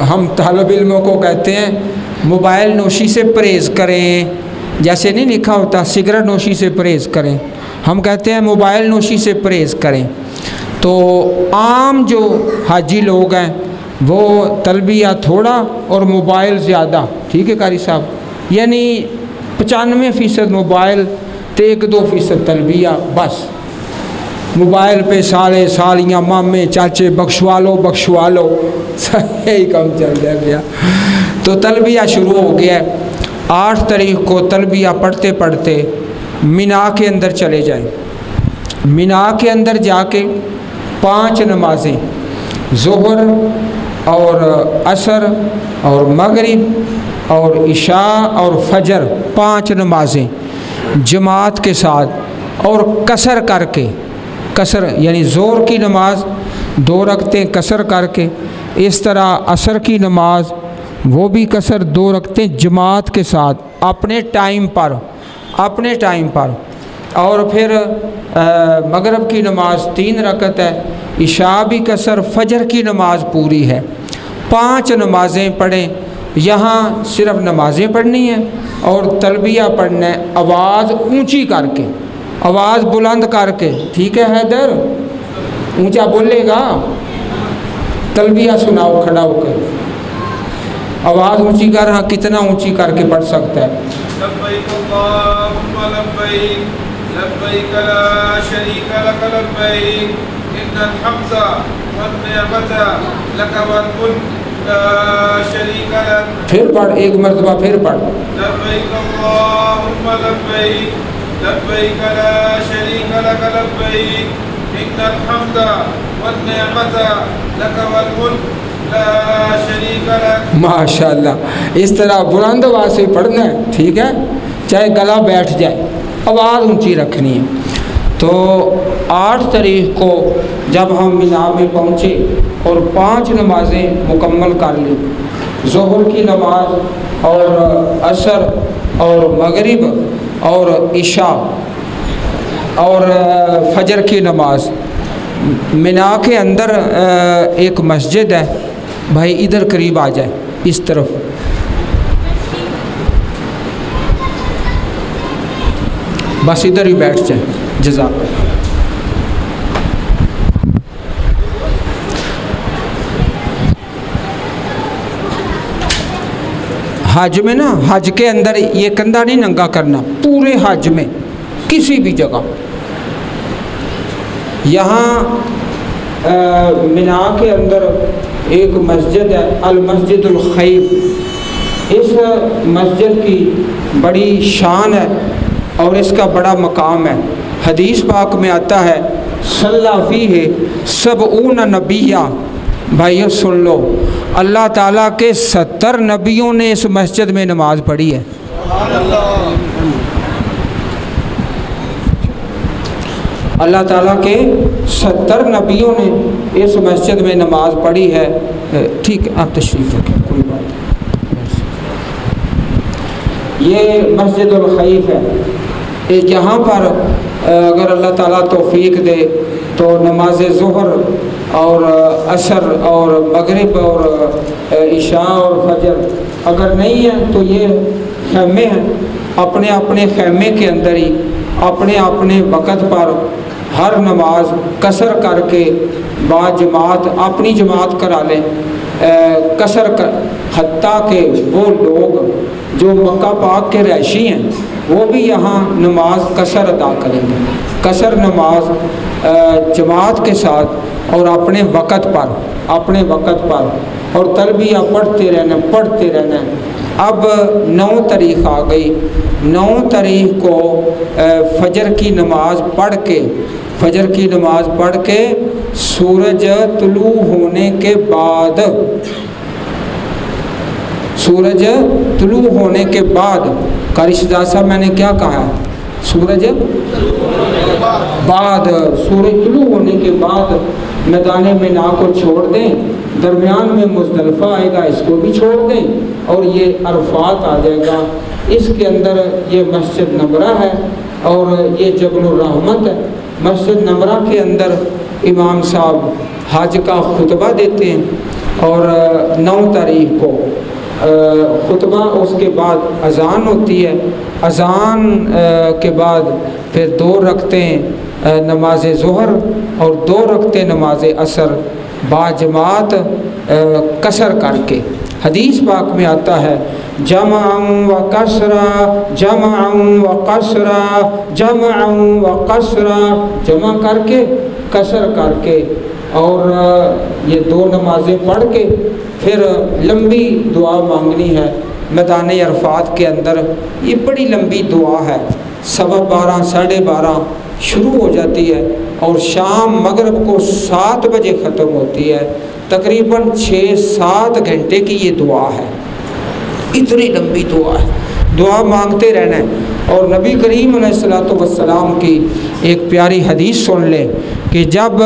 A: हम तालिब इल्मों को कहते हैं मोबाइल नोशी से परहेज़ करें, जैसे नहीं लिखा होता सिगरेट नोशी से परहेज़ करें, हम कहते हैं मोबाइल नोशी से परहेज़ करें। तो आम जो हाजी लोग हैं वो तलबिया थोड़ा और मोबाइल ज़्यादा, ठीक है कारी साहब, यानी 95% मोबाइल तो 1-2% तलबिया। बस मोबाइल पे साले सालियाँ मामे चाचे बख्शवा लो यही काम चल रहा है भैया। तो तलबिया शुरू हो गया है। 8 तारीख को तलबिया पढ़ते पढ़ते मिना के अंदर चले जाएं। मिना के अंदर जाके 5 नमाजें, ज़ोहर और असर और मगरिब और इशा और फजर, 5 नमाजें जमात के साथ और कसर करके, कसर यानी ज़ोर की नमाज 2 रकतें कसर करके, इस तरह असर की नमाज वो भी कसर 2 रकतें जमात के साथ अपने टाइम पर। और फिर मगरिब की नमाज 3 रकत है, इशा भी कसर, फजर की नमाज पूरी है। 5 नमाज़ें पढ़ें। यहाँ सिर्फ नमाज़ें पढ़नी है और तलबिया पढ़ना है, आवाज़ ऊंची करके, आवाज़ बुलंद करके, ठीक है हैदर, ऊंचा बोलेगा, तलबिया सुनाओ खड़ा होकर, आवाज़ ऊंची कर। हाँ, कितना ऊंची करके पढ़ सकता है?
C: लब्बैक अल्लाहुम्मा लब्बैक, लब्बैक ला शरीक लक लब्बैक, इन्नल हम्दा वन निअमता लक वल मुल्क ला शरीक लक।
A: फिर पढ़, एक मरतबा फिर पढ़।
C: लब्बैक अल्लाहुम्मा लब्बैक, लब्बैक ला शरीक लक लब्बैक इन्नल हम्दा वन निअमता लक वल मुल्क ला शरीक लक।
A: माशाअल्लाह, इस तरह बुलंद आवाज़ से पढ़ना है, ठीक है, चाहे गला बैठ जाए, आवाज़ ऊंची रखनी है। तो 8 तारीख को जब हम मीना में पहुँचे और 5 नमाज़ें मुकम्मल कर ली, ज़ोहर की नमाज और असर और मगरिब और इशा और फजर की नमाज। मीना के अंदर एक मस्जिद है, भाई इधर करीब आ जाए, इस तरफ। बस इधर ही बैठ जाए, जज़ाक। हज में ना, हज के अंदर ये कंधा नहीं नंगा करना, पूरे हज में किसी भी जगह। यहाँ मीना के अंदर एक मस्जिद है, अल मस्जिदुल खैफ। इस मस्जिद की बड़ी शान है और इसका बड़ा मकाम है। हदीस पाक में आता है सल्ला फीहे सबऊन नबिया। भाइयों सुन लो, अल्लाह ताला के 70 नबियों ने इस मस्जिद में नमाज़ पढ़ी है। अल्लाह ताला के 70 नबियों ने इस मस्जिद में नमाज़ पढ़ी है। ठीक है, आप तशरीफ़ रखें, कोई बात नहीं। ये मस्जिदुल खैफ है, यहाँ पर अगर अल्लाह ताला तौफीक दे तो नमाज ज़ोहर और असर और मगरिब और इशा और फजर, अगर नहीं है तो ये खैमे हैं, अपने अपने खैमे के अंदर ही अपने अपने वक़्त पर हर नमाज कसर करके बाद जमात अपनी जमात करा लें। कसर कर, हत्ता के वो लोग जो मक्का पाक के रहशी हैं वो भी यहाँ नमाज कसर अदा करेंगे। कसर नमाज जमात के साथ और अपने वक़्त पर और तलबिया पढ़ते रहना। अब 9 तारीख आ गई। 9 तारीख को फजर की नमाज पढ़ के सूरज तुलू होने के बाद कारिशदार साहब, मैंने क्या कहा? सूरज तुलू होने के बाद मैदान मीना को छोड़ दें, दरमियान में मुज़दलिफ़ा आएगा, इसको भी छोड़ दें और ये अरफात आ जाएगा। इसके अंदर ये मस्जिद नमरा है और ये जबलुर रहमत है। मस्जिद नमरा के अंदर इमाम साहब हज का खुतबा देते हैं और 9 तारीख को खुतबा, उसके बाद अज़ान होती है। अज़ान के बाद फिर 2 रखतें नमाज ज़ोहर और 2 रखतें नमाज असर बाजमात कसर करके। हदीस पाक में आता है जमअन व कसरा, जमा करके कसर करके और ये 2 नमाज़ें पढ़ के फिर लंबी दुआ मांगनी है मैदान अरफात के अंदर। ये बड़ी लंबी दुआ है, 12:15 साढ़े 12 शुरू हो जाती है और शाम मगरिब को 7 बजे ख़त्म होती है। तकरीबन 6-7 घंटे की ये दुआ है, इतनी लंबी दुआ है। दुआ मांगते रहना है। और नबी करीम अलैहिस्सलाम की एक प्यारी हदीस सुन लें कि जब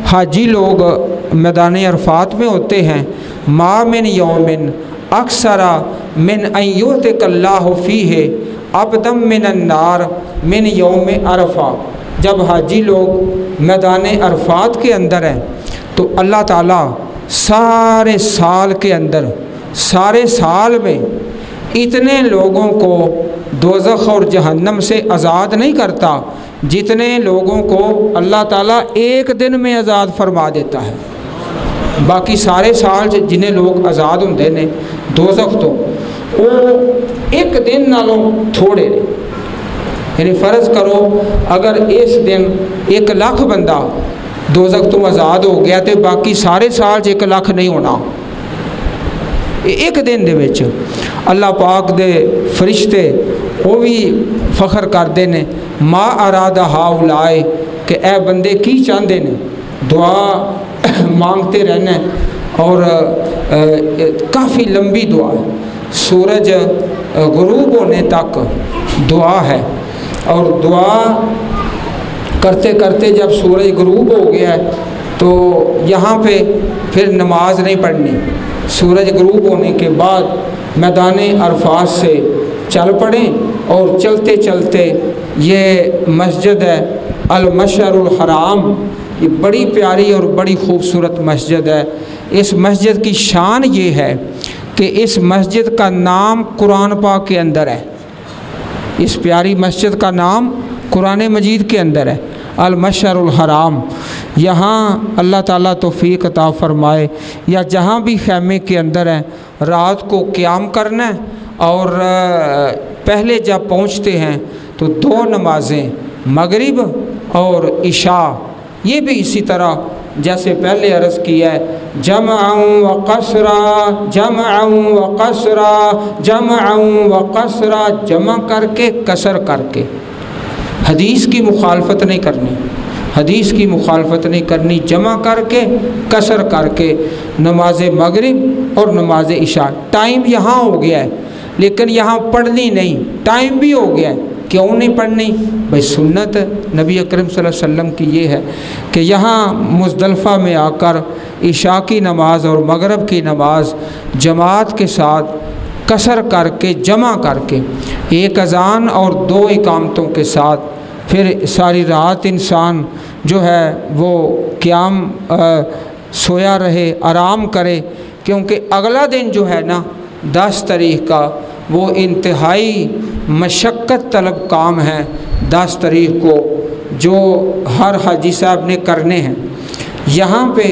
A: हाजी लोग मैदान अरफात में होते हैं, मा मिन यौमिन अक्सरा मिन अय्युतिकल्लाहु फीहे अबदम मिनन नार मिन यौम अरफा। जब हाजी लोग मैदान अरफात के अंदर हैं तो अल्लाह ताला सारे साल के अंदर, सारे साल में इतने लोगों को दोज़ख और जहन्नम से आज़ाद नहीं करता जितने लोगों को अल्लाह ताला एक दिन में आज़ाद फरमा देता है। बाकी सारे साल जिन्हें लोग आज़ाद होंगे ने दोज़ख तो वो एक दिन नालों थोड़े ने। यानी फ़र्ज़ करो अगर इस दिन 1 लाख बंदा दोज़ख तो आज़ाद हो गया तो बाकी सारे साल 1 लाख नहीं होना। एक दिन दे विच अल्लाह पाक दे फरिश्ते वो भी फ़ख्र करते हैं मा अरादा हाउलाए कि ए बंदे की चाहते ने, दुआ मांगते रहना और काफ़ी लंबी दुआ है, सूरज गुरूब होने तक दुआ है। और दुआ करते करते जब सूरज गुरूब हो गया है तो यहाँ पे फिर नमाज नहीं पढ़नी, सूरज गुरूब होने के बाद मैदान अरफात से चल पड़ें और चलते चलते ये मस्जिद है अल मशअरुल हराम, ये बड़ी प्यारी और बड़ी खूबसूरत मस्जिद है। इस मस्जिद की शान ये है कि इस मस्जिद का नाम कुरान पाक के अंदर है, इस प्यारी मस्जिद का नाम कुरान मजीद के अंदर है, अल मशअरुल हराम। यहाँ अल्लाह ताला तौफीक अता फरमाए, या जहाँ भी खैमे के अंदर है रात को क़याम करना है और पहले जब पहुँचते हैं तो 2 नमाज़ें मगरिब और इशा, ये भी इसी तरह जैसे पहले अर्ज़ किया है, जमअन व कसरा, जमअन व कसरा, जमअन व कसरा, जमा करके कसर करके। हदीस की मुखालफत नहीं करनी, हदीस की मुखालफत नहीं करनी, जमा करके कसर करके नमाज मगरिब और नमाज इशा। टाइम यहाँ हो गया है लेकिन यहाँ पढ़नी नहीं, टाइम भी हो गया है, क्यों नहीं पढ़नी भाई? सुन्नत नबी अकरम सल्लल्लाहु अलैहि वसल्लम की ये है कि यहाँ मुज़दलिफ़ा में आकर इशा की नमाज और मगरिब की नमाज जमात के साथ कसर करके जमा करके 1 अज़ान और 2 इकामतों के साथ फिर सारी रात इंसान जो है वो क़याम सोया रहे, आराम करे, क्योंकि अगला दिन जो है ना 10 तारीख़ का वो इंतहाई मशक्क़त तलब काम है। 10 तारीख़ को जो हर हाजी साहब ने करने हैं, यहाँ पे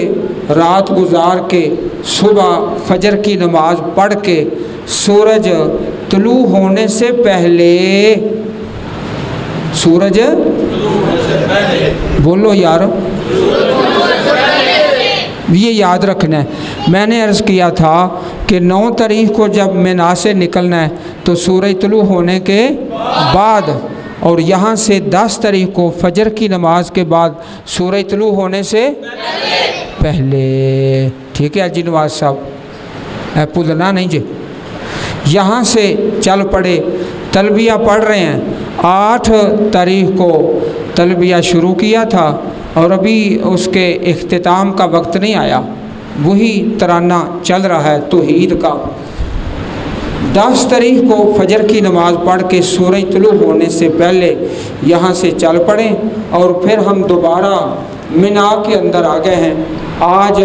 A: रात गुजार के सुबह फजर की नमाज पढ़ के सूरज तुलू होने से पहले, सूरज बोलो यार, ये याद रखना है। मैंने अर्ज़ किया था कि 9 तारीख़ को जब मिना से निकलना है तो सूरज तुलू होने के बाद, और यहाँ से 10 तारीख़ को फजर की नमाज के बाद सूरज तुलू होने से पहले। ठीक है जी नवाज साहब, भूलना नहीं जी। यहाँ से चल पड़े, तलबिया पढ़ रहे हैं। 8 तारीख़ को तलबिया शुरू किया था और अभी उसके इख्तिताम का वक्त नहीं आया, वही तराना चल रहा है तौहीद का। 10 तारीख़ को फजर की नमाज़ पढ़ के सूरज तुलू होने से पहले यहाँ से चल पड़े और फिर हम दोबारा मिना के अंदर आ गए हैं। आज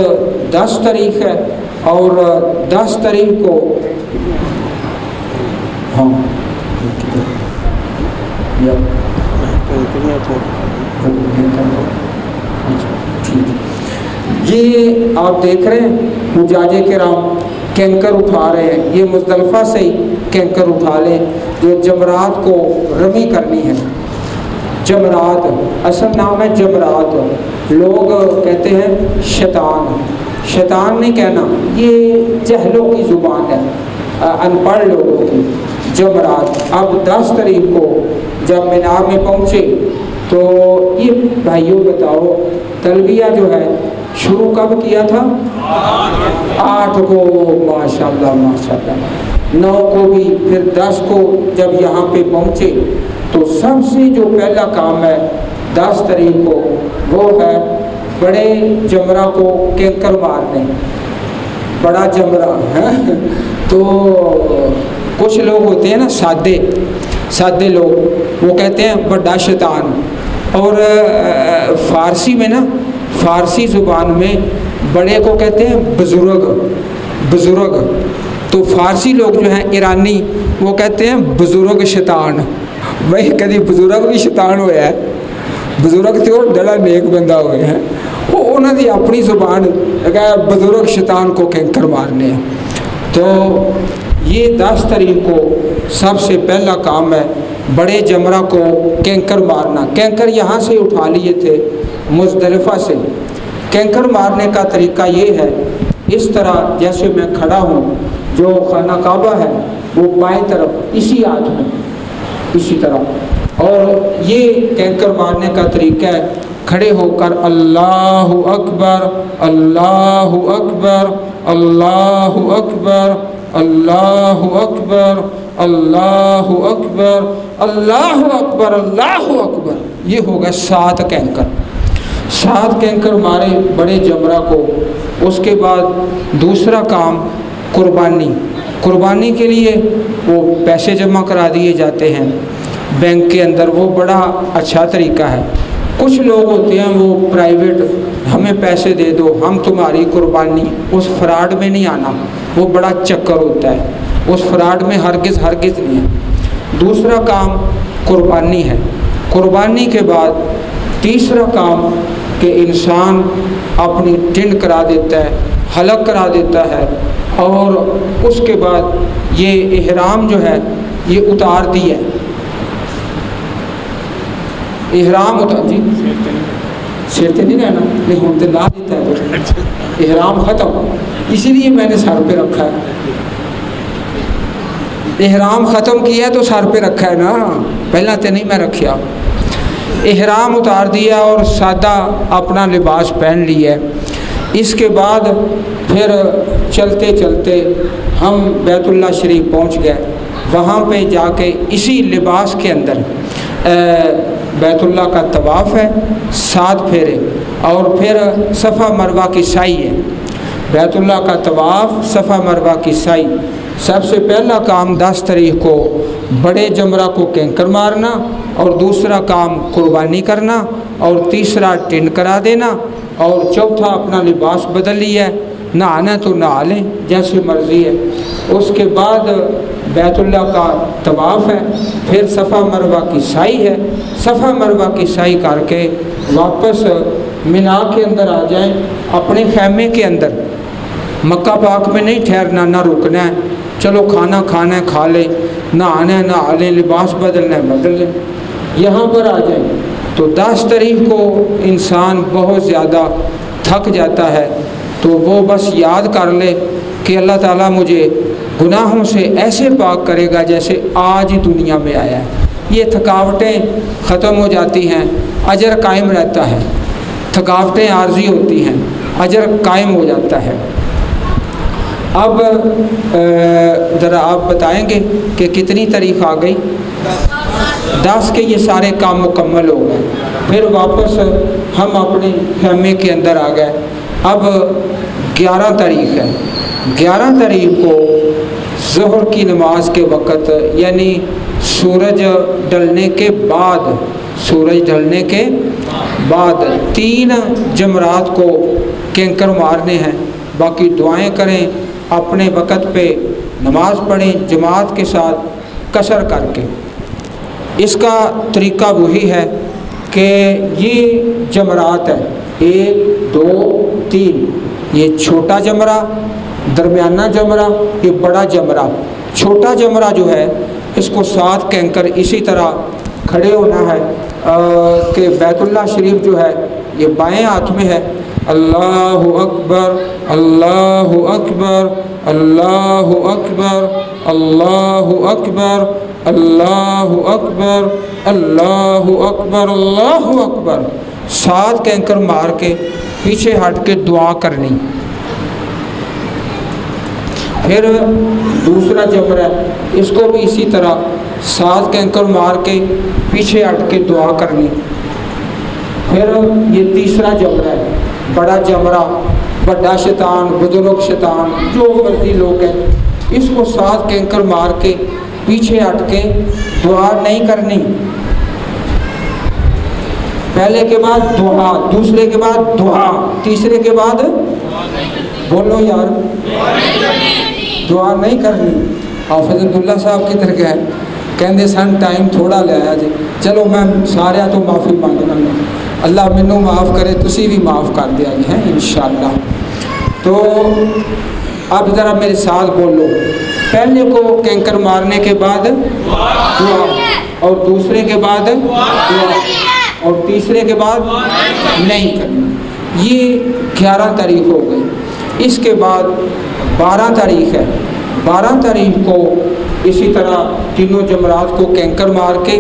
A: 10 तारीख़ है और 10 तारीख़ को ये आप देख रहे हैं हुजाजे किराम कैंकर उठा रहे हैं। ये मुज़दलिफ़ा से ही कैंकर उठा लें जो जमरात को रमी करनी है। जमरात असल नाम है जमरात, लोग कहते हैं शैतान, शैतान नहीं कहना, ये जहलों की ज़ुबान है, अनपढ़ लोगों की। जमरात अब 10 तारीख़ को जब मीनार में पहुँचे तो ये भाइयों बताओ तलबिया जो है शुरू कब किया था? 8 को, माशाल्लाह माशाल्लाह। 9 को भी, फिर 10 को जब यहाँ पे पहुँचे तो सबसे जो पहला काम है 10 तारीख़ को वो है बड़े जमरा को कैंकर मारने। बड़ा जमरा है तो कुछ लोग होते हैं ना सादे सादे लोग, वो कहते हैं बड़ा शैतान। और फ़ारसी में ना, फ़ारसी ज़ुबान में बड़े को कहते हैं बुज़ुर्ग, बुज़ुर्ग। तो फ़ारसी लोग जो हैं ईरानी वो कहते हैं बुज़ुर्ग शैतान। वही कभी बुज़ुर्ग भी शैतान होया है, बुज़ुर्ग तो बड़ा नेक बंदा हुए हैं, वो उन्होंने अपनी ज़ुबान बुज़ुर्ग शैतान को कैंकर मारने। तो ये 10 तारीख़ को सबसे पहला काम है बड़े जमरा को कैंकर मारना। कैंकर यहाँ से उठा लिए थे मुज़दलिफ़ा से। कैंकर मारने का तरीका ये है, इस तरह जैसे मैं खड़ा हूँ, जो खाना काबा है वो बाएं तरफ इसी हाथ में इसी तरह और ये कैंकर मारने का तरीका है, खड़े होकर अल्लाहु अकबर अल्लाहु अकबर अल्लाहु अकबर अल्लाहु अकबर अल्लाहु अकबर अल्लाहु अकबर अल्लाहु अकबर। ये होगा 7 कैंकर। 7 कैंकर मारे बड़े जमरा को। उसके बाद दूसरा काम कुर्बानी। कुर्बानी के लिए वो पैसे जमा करा दिए जाते हैं बैंक के अंदर, वो बड़ा अच्छा तरीका है। कुछ लोग होते हैं वो प्राइवेट, हमें पैसे दे दो हम तुम्हारी कुर्बानी, उस फ्रॉड में नहीं आना, वो बड़ा चक्कर होता है, उस फ्रॉड में हरगिज़ नहीं है। दूसरा काम कुर्बानी है। कुर्बानी के बाद तीसरा काम कि इंसान अपनी टिंड करा देता है, हलक करा देता है, और उसके बाद ये इहराम जो है ये उतार दिया, इहराम उतार जी, सिर पे नहीं रहना, नहीं हम तो ला देता है, इहराम ख़त्म, इसीलिए मैंने सर पे रखा है। इहराम ख़त्म किया है तो सर पे रखा है ना, पहला तो नहीं मैं रखा। इहराम उतार दिया और सादा अपना लिबास पहन लिया। इसके बाद फिर चलते चलते हम बैतुल्लाह शरीफ पहुंच गए। वहाँ पे जाके इसी लिबास के अंदर बैतुल्लाह का तवाफ़ है, 7 फेरे, और फिर सफ़ा मरवा की साई है। बैतुल्लाह का तवाफ़, सफ़ा मरवा की साई। सबसे पहला काम 10 तारीख को बड़े जमरा को कैंकर मारना, और दूसरा काम कुर्बानी करना, और तीसरा टिंड करा देना, और चौथा अपना लिबास बदल लिया है, नहाना तो नहा लें जैसे मर्ज़ी है। उसके बाद बैतुल्लाह का तवाफ़ है, फिर सफ़ा मरवा की साई है। सफ़ा मरवा की साई करके वापस मिना के अंदर आ जाएं, अपने खैमे के अंदर। मक्का पाक में नहीं ठहरना, ना रुकना है, चलो खाना खाना है खा लें, नहाना है नहा लें, लिबास बदलना है बदल लें, यहाँ पर आ जाएं। तो 10 तारीख को इंसान बहुत ज़्यादा थक जाता है, तो वो बस याद कर ले कि अल्लाह ताला मुझे गुनाहों से ऐसे पाक करेगा जैसे आज ही दुनिया में आया है। ये थकावटें ख़त्म हो जाती हैं, अजर कायम रहता है। थकावटें आर्जी होती हैं, अजर कायम हो जाता है। अब ज़रा आप बताएंगे कि कितनी तारीख आ गई? 10 के ये सारे काम मुकम्मल हो गए। फिर वापस हम अपने खैमे के अंदर आ गए। अब 11 तारीख है। 11 तारीख को ज़ोहर की नमाज के वक़्त, यानी सूरज ढलने के बाद, सूरज ढलने के बाद 3 जमरात को कैंकर मारने हैं। बाकी दुआएं करें, अपने वक़्त पे नमाज पढ़ें जमात के साथ कसर करके। इसका तरीका वही है कि ये जमरात है 1 2 3, ये छोटा जमरा, दरमियाना जमरा, ये बड़ा जमरा। छोटा जमरा जो है इसको 7 कैंकर इसी तरह खड़े होना है कि बैतुल्लाह शरीफ जो है ये बाएं हाथ में है। अल्लाहु अकबर अल्लाहु अकबर अल्लाहु अकबर अल्लाहु अकबर अल्लाहु अकबर अल्लाहु अकबर अल्लाहु अकबर। 7 कैंकर मार के पीछे हट के दुआ करनी। फिर दूसरा जमरा है, इसको भी इसी तरह 7 कैंकर मार के पीछे हट के दुआ करनी। फिर ये तीसरा जमरा है, बड़ा जमरा, बड़ा शैतान, बुजुर्ग शैतान, जो मर्जी लोग हैं, इसको 7 कैंकर मार के पीछे हट के दुआ नहीं करनी। पहले के बाद दुआ, दूसरे के बाद दुआ, तीसरे के बाद बोलो यार, दुआ नहीं करनी। हाफिज़ अब्दुल्ला साहब की तरह है, कहते सन टाइम थोड़ा लिया जी, चलो मैं सारे तो माफ़ी मांगना, अल्लाह मैनू माफ़ करे, तुसी भी माफ़ कर दिया जी है इंशाअल्लाह। तो अब ज़रा मेरे साथ बोलो, पहले को कैंकर मारने के बाद दुआ, और दूसरे के बाद दुआ, और तीसरे के बाद नहीं करना। ये 11 तारीख हो गई। इसके बाद 12 तारीख है। 12 तारीख को इसी तरह तीनों जमरात को कैंकर मार के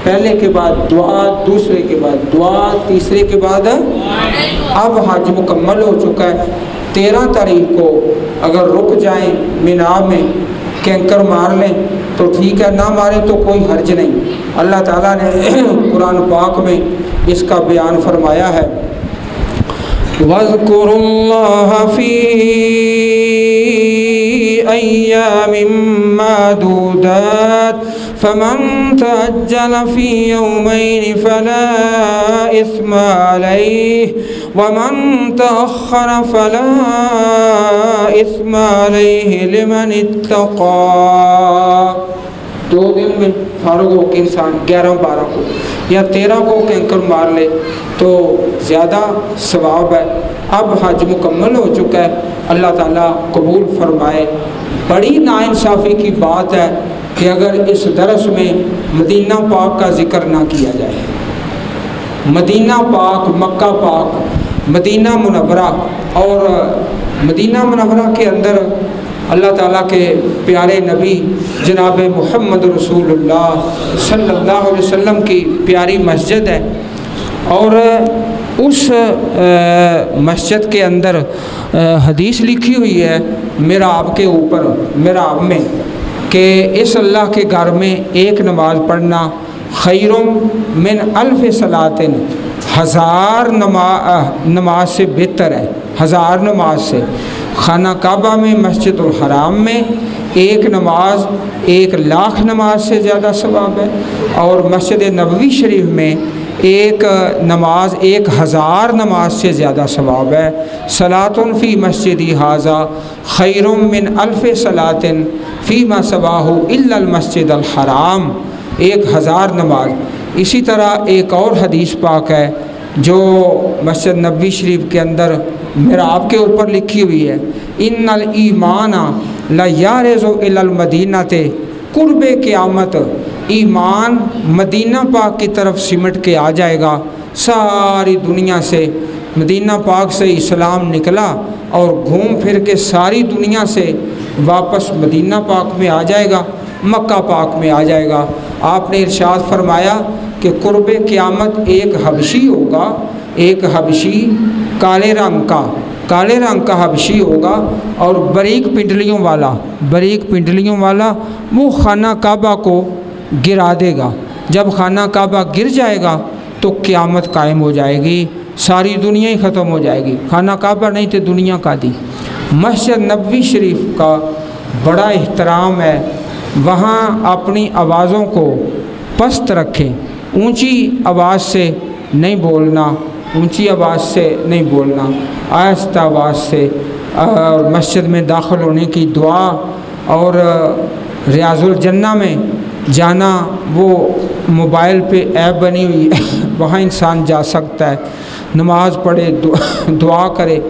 A: पहले के बाद दुआ, दूसरे के बाद दुआ, तीसरे के बाद अब हज मुकम्मल हो चुका है। 13 तारीख को अगर रुक जाएं मिना में, कैंकर मार लें तो ठीक है, ना मारें तो कोई हर्ज नहीं। अल्लाह ताला ने कुरान पाक में इसका बयान फरमाया है, वज़्कुरुल्लाह फ़ी अय्यामिम मादूदात फमन तअज्जल फ़ी यौमैनि फला इस्मा अलैहि वमन तअख़्ख़र फला इस्मा अलैहि लिमन इत्तक़ा। 2 दिन में फारूक हो के इंसान 11-12 को या 13 को कैंकर मार ले तो ज़्यादा सवाब है। अब हज मुकम्मल हो चुका है, अल्लाह ताला कबूल फरमाए। बड़ी नाइंसाफ़ी की बात है कि अगर इस दरस में मदीना पाक का ज़िक्र ना किया जाए। मदीना पाक, मक्का पाक, मदीना मुनव्वरा, और मदीना मुनव्वरा के अंदर अल्लाह ताला के प्यारे नबी जनाब मुहम्मद रसूलुल्लाह सल्लल्लाहु अलैहि वसल्लम की प्यारी मस्जिद है। और उस मस्जिद के अंदर हदीस लिखी हुई है मिहराब के ऊपर, मिहराब में, कि इस अल्लाह के घर में एक नमाज़ पढ़ना खैरुम मिन अल्फ सलातिन, 1000 नमाज से बेहतर है, 1000 नमाज से। खाना काबा में, मस्जिदुल हराम में एक नमाज 1,00,000 नमाज से ज़्यादा सवाब है, और मस्जिद नबवी शरीफ में एक नमाज 1000 नमाज से ज़्यादा सवाब है। सलातुन फ़ी मस्जिदी हाज़ा खैरुम मिन अल्फ़ सलातिन फ़ी मा सवाहु इल्लल मस्जिदल हराम, 1000 नमाज। इसी तरह एक और हदीस पाक है जो मस्जिद नबवी शरीफ के अंदर मिहराब के ऊपर लिखी हुई है, इन्नल ईमाना ला यारिज़ु इलल मदीनते कुर्बे क़यामत, ईमान मदीना पाक की तरफ सिमट के आ जाएगा। सारी दुनिया से मदीना पाक से इस्लाम निकला और घूम फिर के सारी दुनिया से वापस मदीना पाक में आ जाएगा, मक्का पाक में आ जाएगा। आपने इरशाद फरमाया कि कुर्बे क़यामत एक हबशी होगा, एक हबशी काले रंग का हबशी होगा, और बारीक पिंडलियों वाला वो खाना काबा को गिरा देगा। जब खाना काबा गिर जाएगा तो क़यामत कायम हो जाएगी, सारी दुनिया ही ख़त्म हो जाएगी। खाना काबा नहीं तो दुनिया का दी। मस्जिद नबवी शरीफ का बड़ा एहतराम है, वहाँ अपनी आवाज़ों को पस्त रखें, ऊंची आवाज़ से नहीं बोलना, ऊंची आवाज़ से नहीं बोलना, आहिस्ता आवाज़ से। और मस्जिद में दाखिल होने की दुआ और रियाजुल जन्ना में जाना, वो मोबाइल पे ऐप बनी हुई है, वहाँ इंसान जा सकता है, नमाज़ पढ़े, दुआ करे।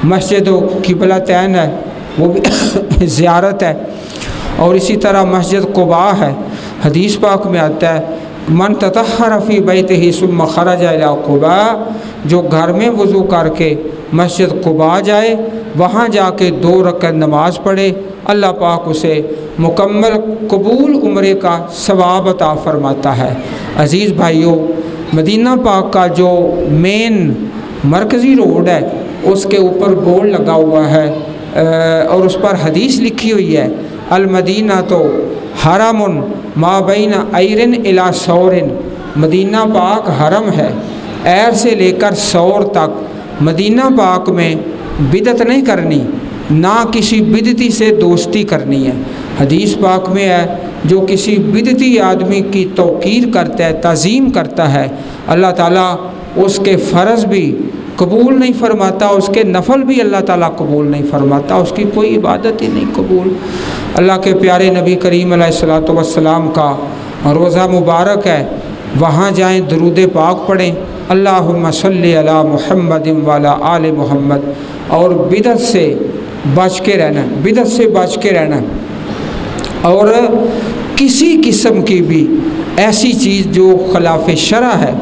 A: मस्जिद क़िबला तैन है, वो भी ज़ियारत है। और इसी तरह मस्जिद कुबा है, हदीस पाक में आता है, मन ततहर फ़ी बैतिही सुम्मा खरजा इला कुबा, जो घर में वज़ू करके मस्जिद कुबा जाए, वहाँ जाके 2 रकअत नमाज़ पढ़े, अल्लाह पाक उसे मुकम्मल कबूल उम्रे का सवाब अता फरमाता है। अज़ीज़ भाइयों, मदीना पाक का जो मेन मरकज़ी रोड है उसके ऊपर बोर्ड लगा हुआ है और उस पर हदीस लिखी हुई है, अल मदीना तो हरमुन मा बैन ऐरिन इला सौरिन, मदीना पाक हरम है, एर से लेकर सौर तक। मदीना पाक में बिदत नहीं करनी, ना किसी बिदती से दोस्ती करनी है। हदीस पाक में है, जो किसी बिदती आदमी की तौकीर करता है, ताज़ीम करता है, अल्लाह ताला उसके फ़र्ज़ भी कबूल नहीं फरमाता, उसके नफल भी अल्लाह ताला कबूल नहीं फरमाता, उसकी कोई इबादत ही नहीं कबूल। अल्लाह के प्यारे नबी करीम अलैहिस्सलातु वस्सलाम का रोज़ा मुबारक है, वहाँ जाएँ, दरूद पाक पढ़ें, अल्लाहुम्मा सल्ली अला मुहम्मदिन व अला आले मुहम्मद। और बिदत से बच के रहना, बिदत से बच के रहना, और किसी किस्म की भी ऐसी चीज़ जो खिलाफ शरा है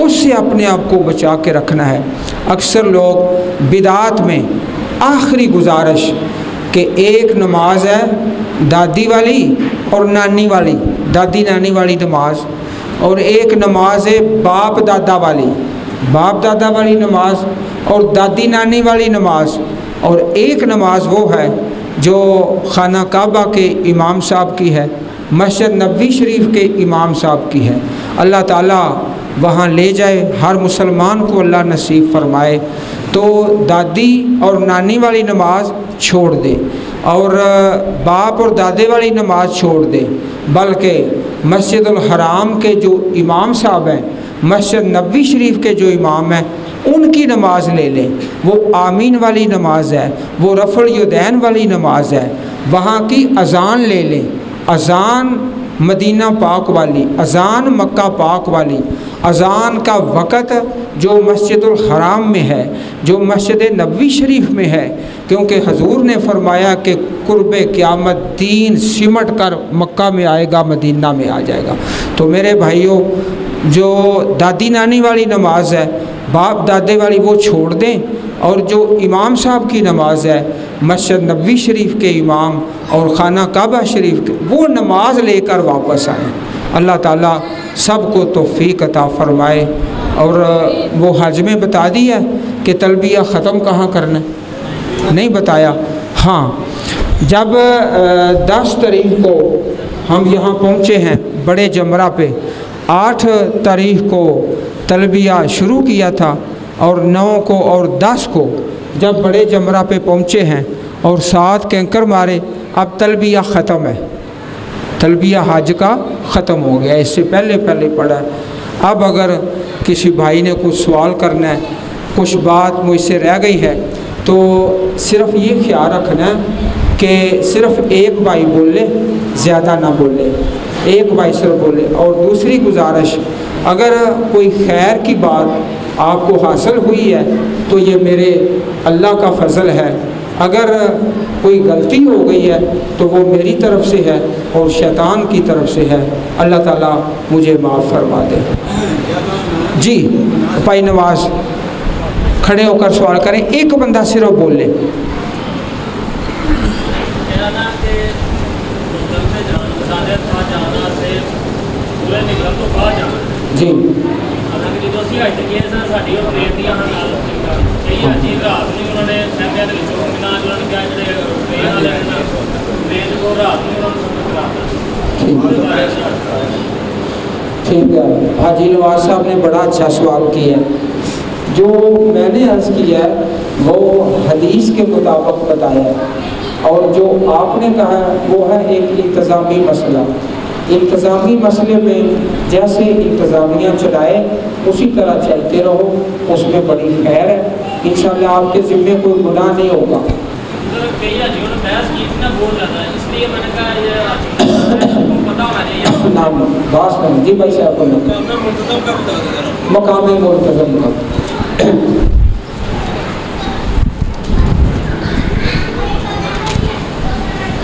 A: उससे अपने आप को बचा के रखना है। अक्सर लोग बिदात में, आखिरी गुजारिश कि एक नमाज है दादी वाली और नानी वाली, दादी नानी वाली नमाज, और एक नमाज है बाप दादा वाली नमाज और दादी नानी वाली नमाज, और एक नमाज वो है जो खाना काबा के इमाम साहब की है, मस्जिद नबवी शरीफ के इमाम साहब की है। अल्लाह ताला वहाँ ले जाए, हर मुसलमान को अल्लाह नसीब फरमाए। तो दादी और नानी वाली नमाज छोड़ दे और बाप और दादे वाली नमाज छोड़ दे, बल्कि मस्जिदुल हराम के जो इमाम साहब हैं, मस्जिद नबवी शरीफ के जो इमाम हैं, उनकी नमाज ले लें। वो आमीन वाली नमाज है, वो रफ़ुल यदैन वाली नमाज है, वहाँ की अज़ान ले लें। अज़ान मदीना पाक वाली, अज़ान मक्का पाक वाली, अज़ान का वक़्त जो मस्जिदुल हराम में है, जो मस्जिद नबवी शरीफ में है, क्योंकि हजूर ने फरमाया कि कुर्बे क़यामत दीन सिमट कर मक्का में आएगा, मदीना में आ जाएगा। तो मेरे भाइयों, जो दादी नानी वाली नमाज है, बाप दादे वाली, वो छोड़ दें, और जो इमाम साहब की नमाज है, मस्जिद नबवी शरीफ के इमाम और खाना काबा शरीफ के, वो नमाज लेकर वापस आएँ। अल्लाह ताला सबको तौफीक अता फ़रमाए। और वो हज में बता दिया कि तलबिया ख़त्म कहाँ करना है, नहीं बताया। हाँ, जब 10 तारीख को हम यहाँ पहुँचे हैं बड़े जमरा पे, 8 तारीख को तलबिया शुरू किया था और 9 को और 10 को जब बड़े जमरा पे पहुँचे हैं और 7 कैंकर मारे, अब तलबिया ख़त्म है, तलबिया हज का ख़त्म हो गया, इससे पहले पढ़ा है। अब अगर किसी भाई ने कुछ सवाल करना है, कुछ बात मुझसे रह गई है, तो सिर्फ़ ये ख्याल रखना है कि सिर्फ़ एक भाई बोले, ज़्यादा ना बोले, एक भाई सिर्फ बोले। और दूसरी गुजारिश, अगर कोई खैर की बात आपको हासिल हुई है तो ये मेरे अल्लाह का फ़ज़ल है, अगर कोई गलती हो गई है तो वो मेरी तरफ से है और शैतान की तरफ से है। अल्लाह ताला मुझे माफ़ फरमा दे। जी भाई नवाज खड़े होकर सवाल करें, एक बंदा सिर्फ बोले। जी ठीक है, हाजी नवाज साहब ने बड़ा अच्छा सवाल किया है। जो मैंने अर्ज़ किया है वो हदीस के मुताबिक बताया है, और जो आपने कहा वो है एक इंतज़ामी मसला। इंतज़ामी मसले में जैसे इंतज़ामिया चलाए उसी तरह चलते रहो, उसमें बड़ी खैर है। इंशाअल्लाह आपके ज़िम्मे कोई गुनाह नहीं होगा। जी भाई साहब बोलो, मकाम मुल्तज़म का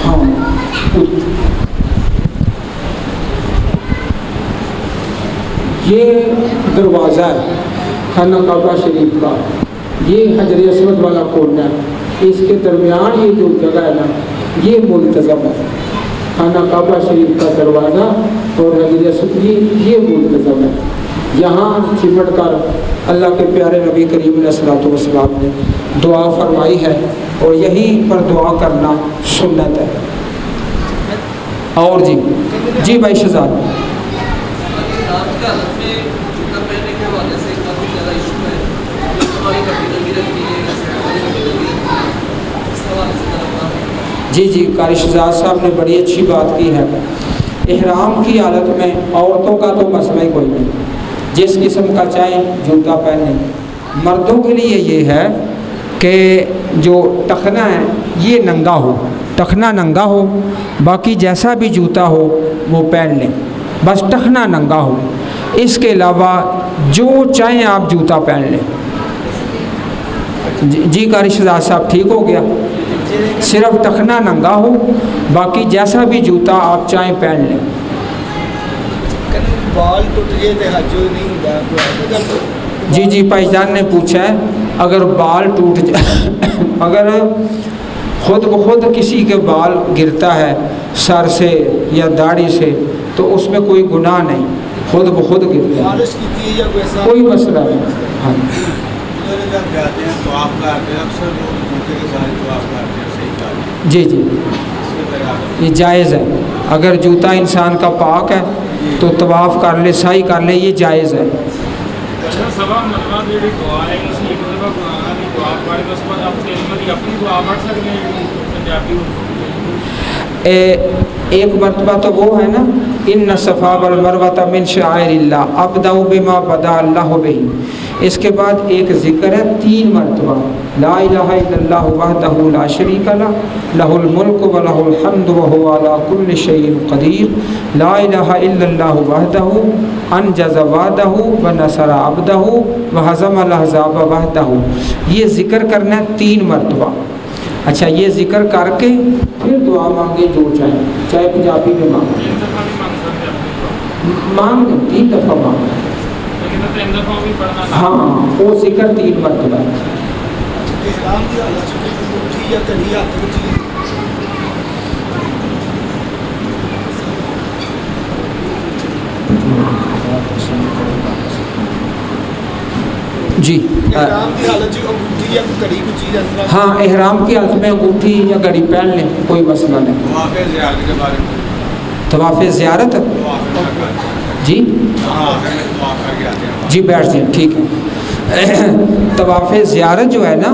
A: हाँ, ये दरवाज़ा है खाना काबा शरीफ का, ये हजर अस्वद वाला कोना है, इसके दरमियान ये जो जगह है ना, ये मुल्तज़म है। खाना काबा शरीफ का दरवाज़ा और हजर अस्वद ये मुल्तज़म है। यहाँ चिमट कर अल्लाह के प्यारे नबी करीम अलैहिस्सलातु वस्सलाम ने दुआ फरमाई है, और यहीं पर दुआ करना सुन्नत है। और जी भाई शहजाद, जी कारी शहजाद साहब ने बड़ी अच्छी बात की है। इहराम की हालत में औरतों का तो मसला ही कोई नहीं, जिस किस्म का चाहे जूता पहने। मर्दों के लिए ये है कि जो टखना है ये नंगा हो, टखना नंगा हो, बाकी जैसा भी जूता हो वो पहन लें, बस टखना नंगा हो। इसके अलावा जो चाहें आप जूता पहन लें। जी कारी शहजाद साहब ठीक हो गया, सिर्फ टखना नंगा हो, बाकी जैसा भी जूता आप चाहें पहन लें।
D: बाल टूट नहीं
A: जी भाईजान ने पूछा है अगर बाल टूट जाए अगर खुद ब खुद किसी के बाल गिरता है सर से या दाढ़ी से तो उसमें कोई गुनाह नहीं। खुद ब खुद गिरते हैं,
D: बारिश की थी या कोई ऐसा
A: कोई मसला नहीं। हाँ
B: जब जाते हैं तो आप करते हैं, अक्सर लोग जूते के साथ तो आप करते हैं, सही करते
A: जी जी,
B: हैं।
A: ये जायज़ है। अगर जूता इंसान का पाक है तो तवाफ़ कर ले, सही कर ले, ये जायज़ है।
E: अच्छा सभा मतलब जी दुआ है कि एक दफ़ा कुरान की दुआ पढ़ के उसके बाद आप अपनी दुआ पढ़ सकते हैं पंजाबी।
A: एक मरतबा तो वो है ना, इन्न सफ़ा वल मरवत मिन शाइरिल्लाह अब्दउ बिमा बदा अल्लाहु बिही। इसके बाद एक ज़िक्र है 3 मरतबा, ला इलाहा इल्लल्लाहु वहदहु ला शरीका लहु लहुल मुल्कु व लहुल हम्दु व हुवा अला कुल्लि शैइन क़दीर, ला इलाहा इल्लल्लाहु वहदहु अनजज़ वअदहु व नसरा अब्दहु व हज़मल अहज़ाब वहदहु। ये ज़िक्र करना है 3 मरतबा। अच्छा, ये ज़िक्र करके फिर दुआ मांगे जो चाहे, चाहे पंजाबी में मांगे, मांग 3 दफ़ा मांगे। हाँ, वो ज़िक्र 3 मरतबा।
D: इस्लाम की हालत में उठी या कड़ी हाथ में चली
A: जी
D: इस्लाम की हालत में उठी या कड़ी की चीज़ ऐसा।
A: हाँ, एहराम की हालत में अंगूठी या घड़ी पहन लें, कोई मसला नहीं।
B: तवाफ़े ज़ियारत के बारे में
A: तवाफ़े ज़ियारत जी, जी बैठ जाए, ठीक है। तवाफ़े ज़ियारत जो है ना,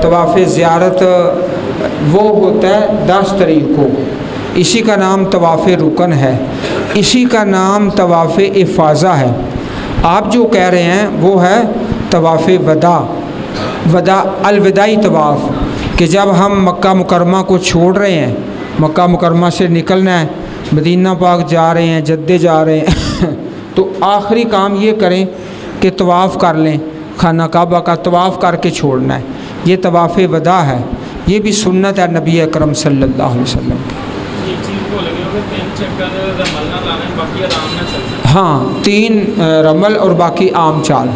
A: तवाफ़े ज़ियारत वो होता है 10 तारीख को, इसी का नाम तवाफ़े रुकन है, इसी का नाम तवाफ़े इफ़ाज़ा है। आप जो कह रहे हैं वो है तवाफ़े वदा अलविदाई तवाफ़, कि जब हम मक्का मुकरमा को छोड़ रहे हैं, मक्का मुकरमा से निकलना है, मदीना पाक जा रहे हैं, जद्दे जा रहे हैं तो आखिरी काम ये करें कि तवाफ़ कर लें, खाना काबा का तवाफ़ करके छोड़ना है। ये तवाफ़े वदा है, ये भी सुन्नत है नबी अकरम सल्लल्लाहु अलैहि वसल्लम की। हाँ, 3 रमल और बाकी आम चाल।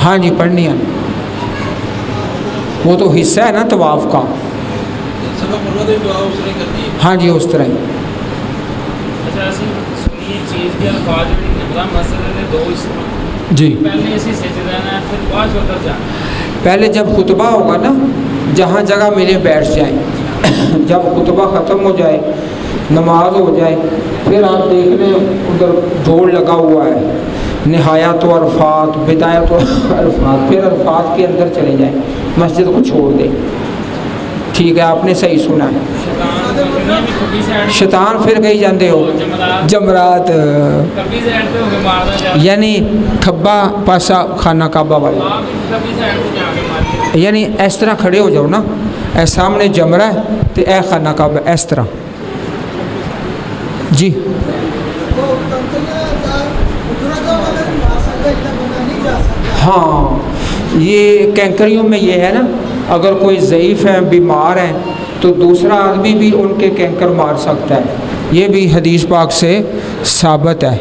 A: हाँ जी, पढ़नी है, वो तो हिस्सा है ना तवाफ़ का। हाँ जी, उस तरह ही। जी, पहले जब खुतबा होगा ना, जहाँ जगह मिले बैठ जाए। जब खुतबा ख़त्म हो जाए, नमाज हो जाए, फिर आप देख लें उधर जोड़ लगा हुआ है, निहायत व अरफात, बिदायत व अरफात, फिर अरफात के अंदर चले जाएँ, मस्जिद को छोड़ दें। ठीक है, आपने सही सुना है। शैतान फिर कहीं जाते हो जमरात, यानी खब्बा पासा खाना काबा वाला, यानी इस तरह खड़े हो जाओ ना, ए सामने जमरा है तो ए खाना काबा, इस तरह। जी, हाँ, ये कैंकरियों में ये है ना, अगर कोई ज़ईफ़ है, बीमार है, तो दूसरा आदमी भी उनके कैंकर मार सकता है, ये भी हदीस पाक से साबित है।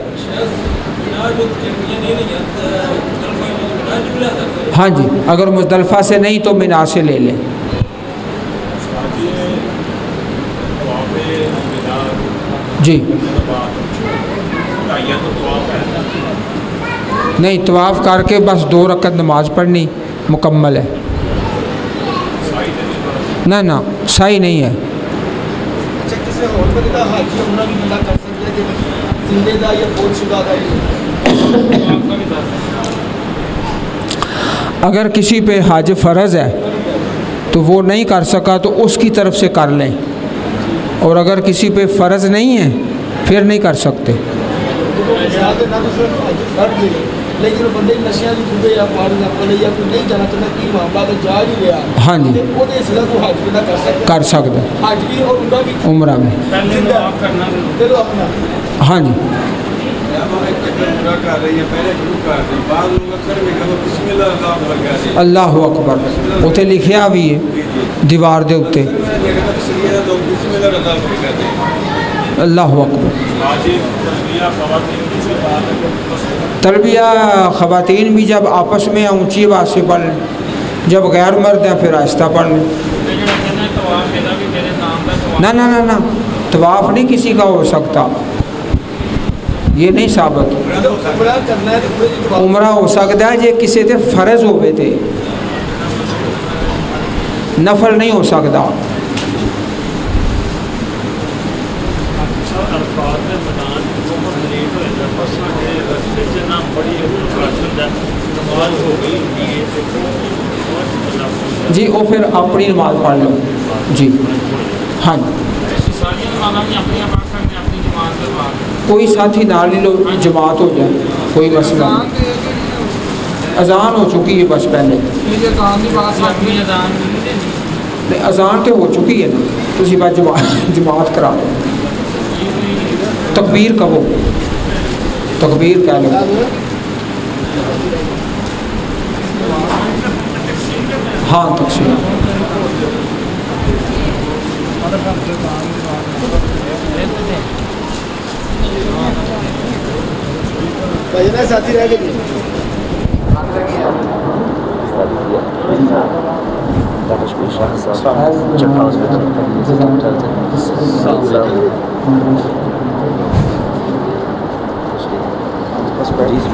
A: हाँ जी, अगर मुज़दलिफ़ा से नहीं तो मिना से ले लें। जी, नहीं, तवाफ़ करके बस 2 रकत नमाज पढ़नी मुकम्मल है। ना ना, सही नहीं है। अगर किसी पे हज फ़र्ज़ है तो वो नहीं कर सका तो उसकी तरफ से कर लें, और अगर किसी पे फ़र्ज़ नहीं है फिर नहीं कर सकते।
D: लेकिन बंदे नशियां दी जुबे या पानी ना पड़े या कोई नहीं जाना चाहता कि मामला तो जा ही गया।
A: हाँ जी,
D: वो तो इसलिए को हज भी ना कर सकता, हज भी और उम्रा भी चलो अपना।
A: हाँ जी, अल्लाह अकबर, उते लिखिया भी है दीवार दे उत्ते, अल्लाह अकबर। तलबिया ख़वातीन भी जब आपस में ऊँची आवाज़ से पढ़, जब गैर मर्द हैं फिर आहिस्ता पढ़ लें। ना ना ना ना, तवाफ़ नहीं किसी का हो सकता, ये नहीं साबित। उमरा हो सकता है जे किसी से फ़र्ज होवे थे, नफल नहीं हो सकता। जी वो फिर अपनी नमाज पढ़ लो जी। हाँ कोई साथी नाल ले लो, जमात हो जाए, कोई मसला नहीं। अजान हो चुकी है बस पहले, नहीं अजान तो हो चुकी है ना, तुसी बस जमात करा लो। तकबीर कहो, तकबीर कह लो। हाँ तकसीम
D: साथी रह गए।
F: He's